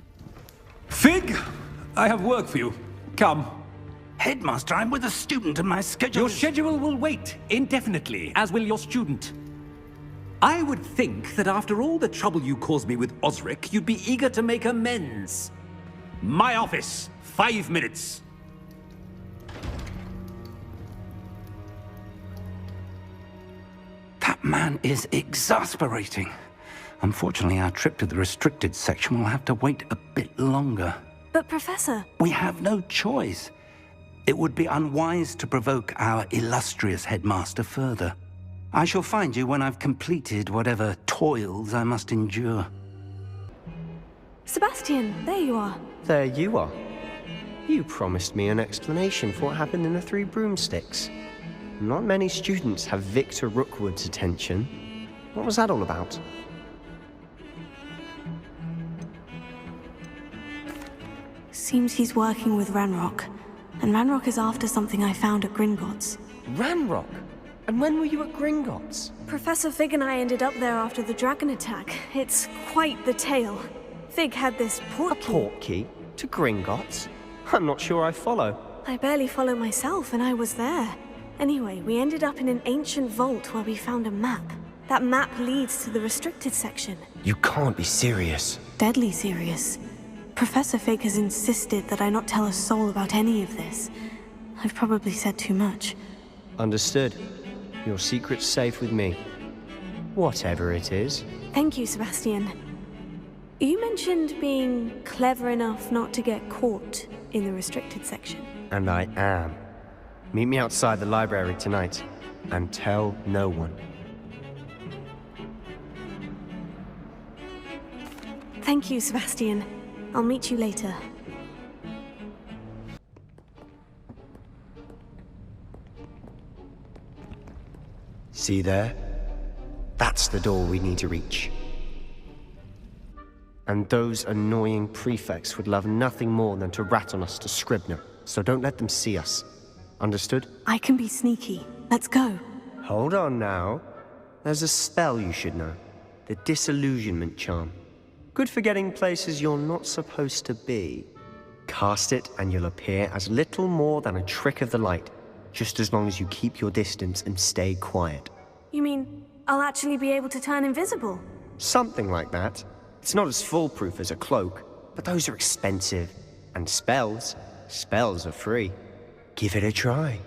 Speaker 19: Fig! I have work for you. Come.
Speaker 8: Headmaster, I'm with a student and my schedule
Speaker 19: Your schedule will wait indefinitely, as will your student. I would think that after all the trouble you caused me with Osric, you'd be eager to make amends. My office, 5 minutes.
Speaker 8: That man is exasperating. Unfortunately, our trip to the restricted section will have to wait a bit longer.
Speaker 1: But, Professor...
Speaker 8: We have no choice. It would be unwise to provoke our illustrious headmaster further. I shall find you when I've completed whatever toils I must endure.
Speaker 1: Sebastian, there you are.
Speaker 11: There you are. You promised me an explanation for what happened in the Three Broomsticks. Not many students have Victor Rookwood's attention. What was that all about?
Speaker 1: Seems he's working with Ranrock. And Ranrock is after something I found at Gringotts.
Speaker 11: Ranrock? And when were you at Gringotts?
Speaker 1: Professor Fig and I ended up there after the dragon attack. It's quite the tale. Fig had this portkey.
Speaker 11: A portkey? To Gringotts? I'm not sure I follow.
Speaker 1: I barely follow myself, and I was there. Anyway, we ended up in an ancient vault where we found a map. That map leads to the restricted section.
Speaker 11: You can't be serious.
Speaker 1: Deadly serious. Professor Fig has insisted that I not tell a soul about any of this. I've probably said too much.
Speaker 11: Understood. Your secret's safe with me. Whatever it is.
Speaker 1: Thank you, Sebastian. You mentioned being clever enough not to get caught in the restricted section.
Speaker 11: And I am. Meet me outside the library tonight, and tell no one.
Speaker 1: Thank you, Sebastian. I'll meet you later.
Speaker 11: See there? That's the door we need to reach. And those annoying prefects would love nothing more than to rat on us to Scribner, so don't let them see us. Understood?
Speaker 1: I can be sneaky. Let's go.
Speaker 11: Hold on now. There's a spell you should know. The Disillusionment Charm. Good for getting places you're not supposed to be. Cast it and you'll appear as little more than a trick of the light, just as long as you keep your distance and stay quiet.
Speaker 1: You mean I'll actually be able to turn invisible?
Speaker 11: Something like that. It's not as foolproof as a cloak, but those are expensive. And spells are free. Give it a try.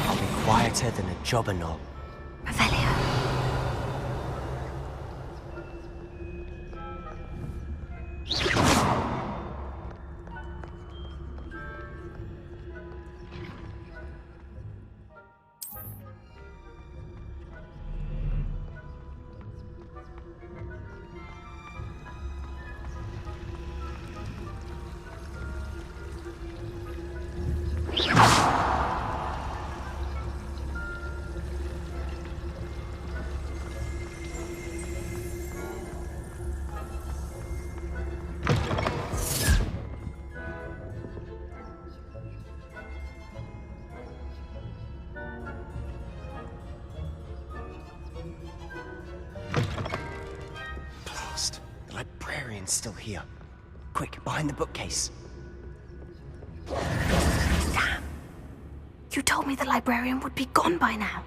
Speaker 20: I'll be quieter than a jobberknoll.
Speaker 11: librarian's still here. Quick, behind the bookcase.
Speaker 1: You told me the librarian would be gone by now.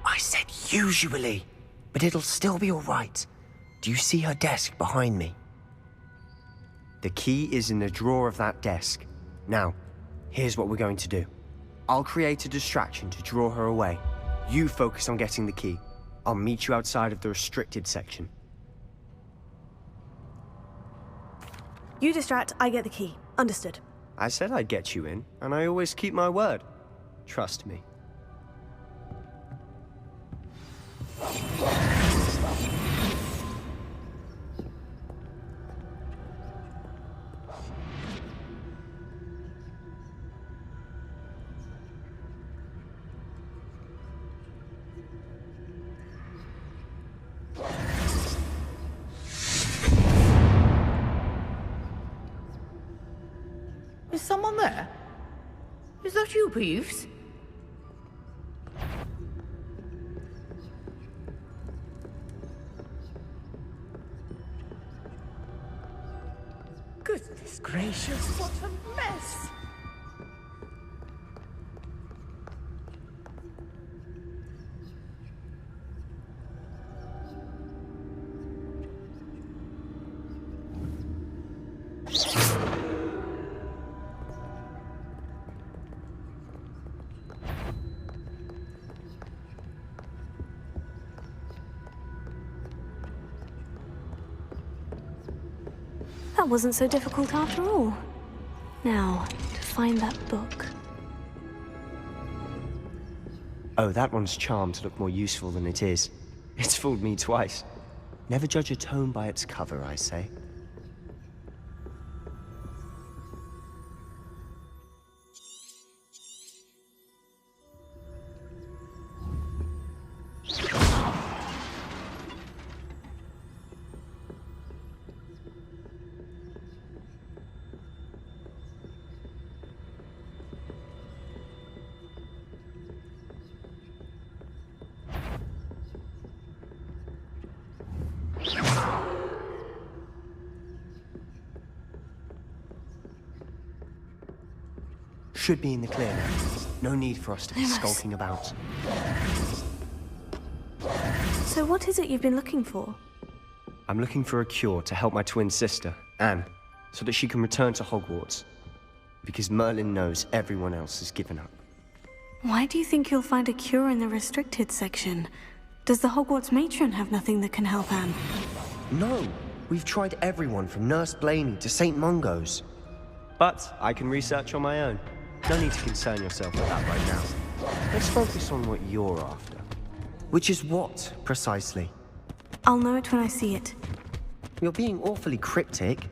Speaker 11: I said usually, but it'll still be all right. Do you see her desk behind me? The key is in the drawer of that desk. Now, here's what we're going to do. I'll create a distraction to draw her away. You focus on getting the key. I'll meet you outside of the restricted section.
Speaker 21: You distract, I get the key. Understood.
Speaker 11: I said I'd get you in, and I always keep my word. Trust me.
Speaker 22: Is someone there? Is that you, Peeves? Goodness gracious, what a mess!
Speaker 1: That wasn't so difficult after all. Now, to find that book.
Speaker 11: Oh, that one's charmed to look more useful than it is. It's fooled me twice. Never judge a tome by its cover, I say. Should be in the clear now. No need for us to be skulking about.
Speaker 1: So what is it you've been looking for?
Speaker 11: I'm looking for a cure to help my twin sister, Anne, so that she can return to Hogwarts. Because Merlin knows everyone else has given up.
Speaker 1: Why do you think you'll find a cure in the restricted section? Does the Hogwarts matron have nothing that can help Anne?
Speaker 11: No, we've tried everyone from Nurse Blaney to St. Mungo's. But I can research on my own. No need to concern yourself with that right now. Let's focus on what you're after. Which is what, precisely?
Speaker 1: I'll know it when I see it.
Speaker 11: You're being awfully cryptic.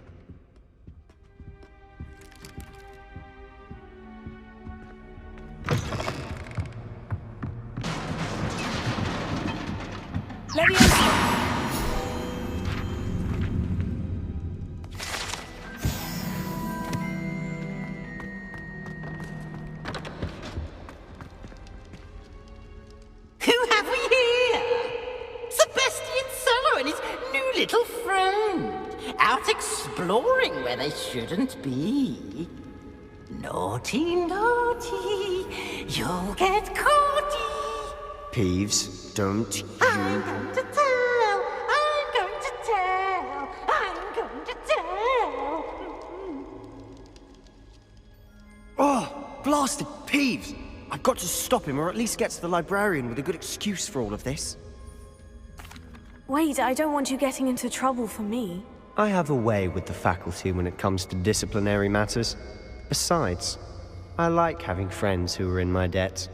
Speaker 22: Who have we here? Sebastian Sallow and his new little friend. Out exploring where they shouldn't be. Naughty, naughty, you'll get caughty.
Speaker 11: Peeves, don't you...
Speaker 22: I'm going to tell, I'm going to tell, I'm going to tell.
Speaker 11: Oh, blasted Peeves! I've got to stop him, or at least get to the librarian with a good excuse for all of this.
Speaker 1: Wait, I don't want you getting into trouble for me.
Speaker 11: I have a way with the faculty when it comes to disciplinary matters. Besides, I like having friends who are in my debt.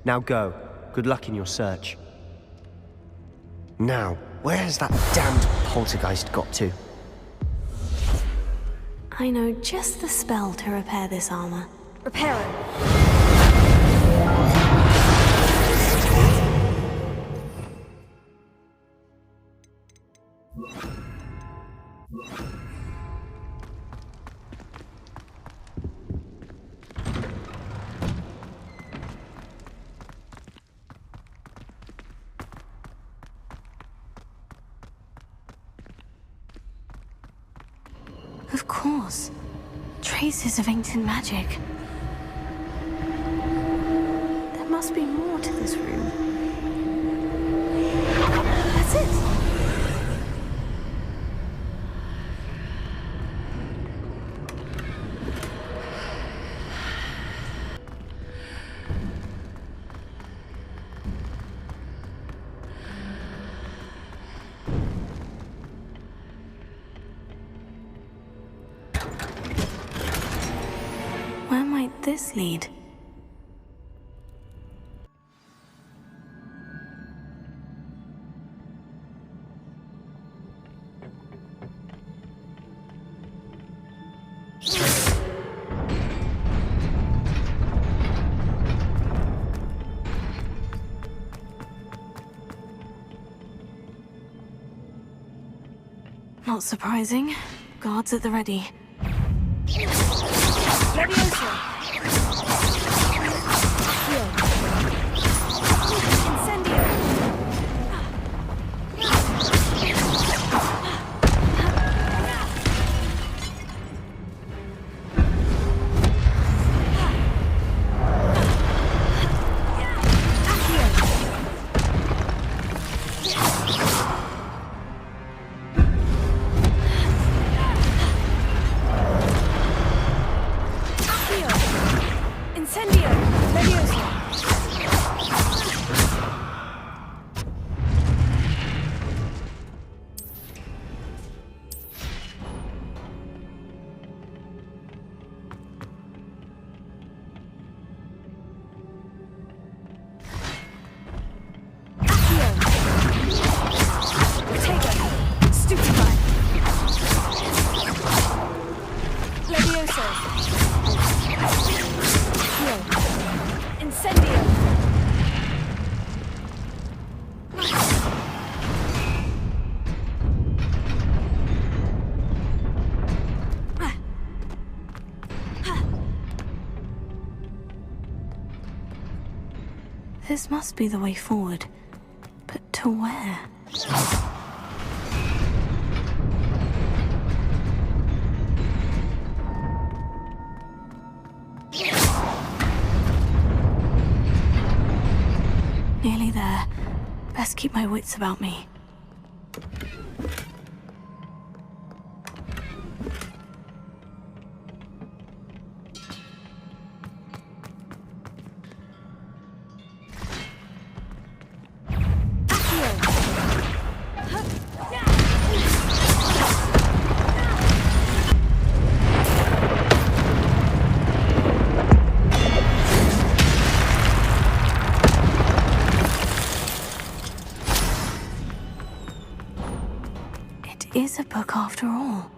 Speaker 11: Now go. Good luck in your search. Now, where's that damned poltergeist got to?
Speaker 1: I know just the spell to repair this armor.
Speaker 21: Repair it.
Speaker 1: Of course. Traces of ancient magic. There must be more to this room. That's it! Where might this lead? Not surprising. Guards at the ready.
Speaker 22: Leviosa! Heal. Incendio! Incendio! Leviosa!
Speaker 1: This must be the way forward. But to where? Nearly there. Best keep my wits about me. Is a book after all.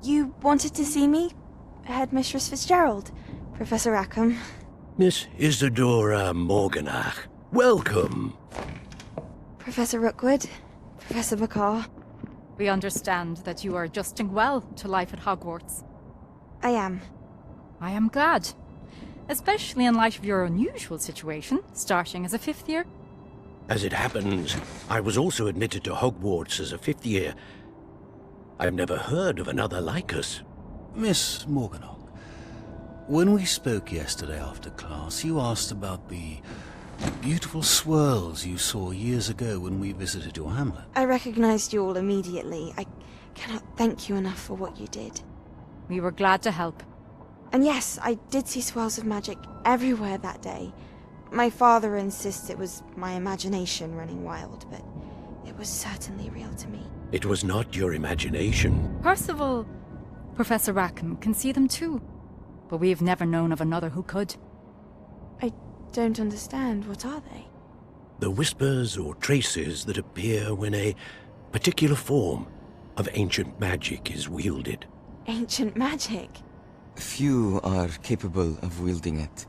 Speaker 4: You wanted to see me? Headmistress Fitzgerald, Professor Rackham.
Speaker 10: Miss Isadora Morganach, welcome.
Speaker 4: Professor Rookwood, Professor McCaw.
Speaker 9: We understand that you are adjusting well to life at Hogwarts.
Speaker 4: I am.
Speaker 9: I am glad. Especially in light of your unusual situation, starting as a 5th year.
Speaker 10: As it happens, I was also admitted to Hogwarts as a 5th year. I've never heard of another like us.
Speaker 18: Miss Morganach, when we spoke yesterday after class, you asked about the beautiful swirls you saw years ago when we visited your hamlet.
Speaker 4: I recognized you all immediately. I cannot thank you enough for what you did.
Speaker 9: We were glad to help.
Speaker 4: And yes, I did see swirls of magic everywhere that day. My father insists it was my imagination running wild, but it was certainly real to me.
Speaker 10: It was not your imagination.
Speaker 9: Percival, Professor Rackham can see them too. But we've never known of another who could.
Speaker 4: I don't understand. What are they?
Speaker 10: The whispers or traces that appear when a particular form of ancient magic is wielded.
Speaker 4: Ancient magic?
Speaker 16: Few are capable of wielding it.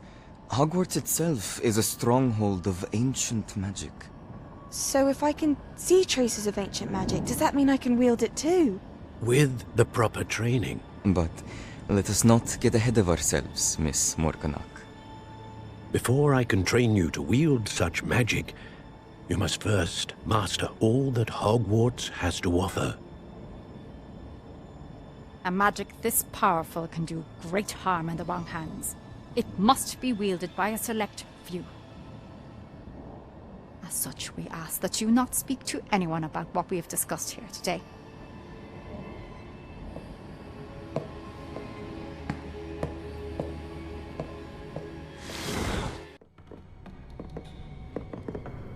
Speaker 16: Hogwarts itself is a stronghold of ancient magic.
Speaker 4: So if I can see traces of ancient magic, does that mean I can wield it too?
Speaker 10: With the proper training.
Speaker 16: But let us not get ahead of ourselves, Miss Morganach.
Speaker 10: Before I can train you to wield such magic, you must first master all that Hogwarts has to offer.
Speaker 9: A magic this powerful can do great harm in the wrong hands. It must be wielded by a select few. As such, we ask that you not speak to anyone about what we have discussed here today.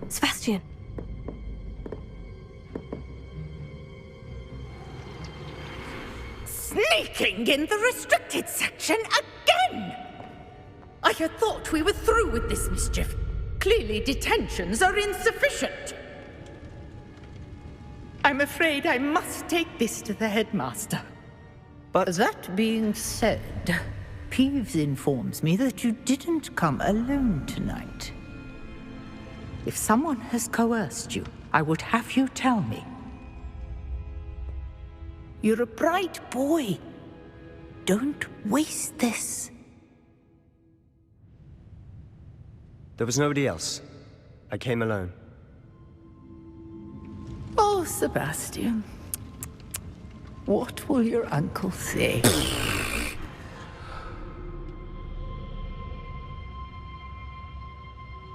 Speaker 1: Sebastian.
Speaker 22: Sneaking in the restricted section again! I had thought we were through with this mischief. Clearly detentions are insufficient. I'm afraid I must take this to the headmaster.
Speaker 7: But that being said, Peeves informs me that you didn't come alone tonight. If someone has coerced you, I would have you tell me. You're a bright boy. Don't waste this.
Speaker 11: There was nobody else. I came alone.
Speaker 7: Oh, Sebastian. What will your uncle say?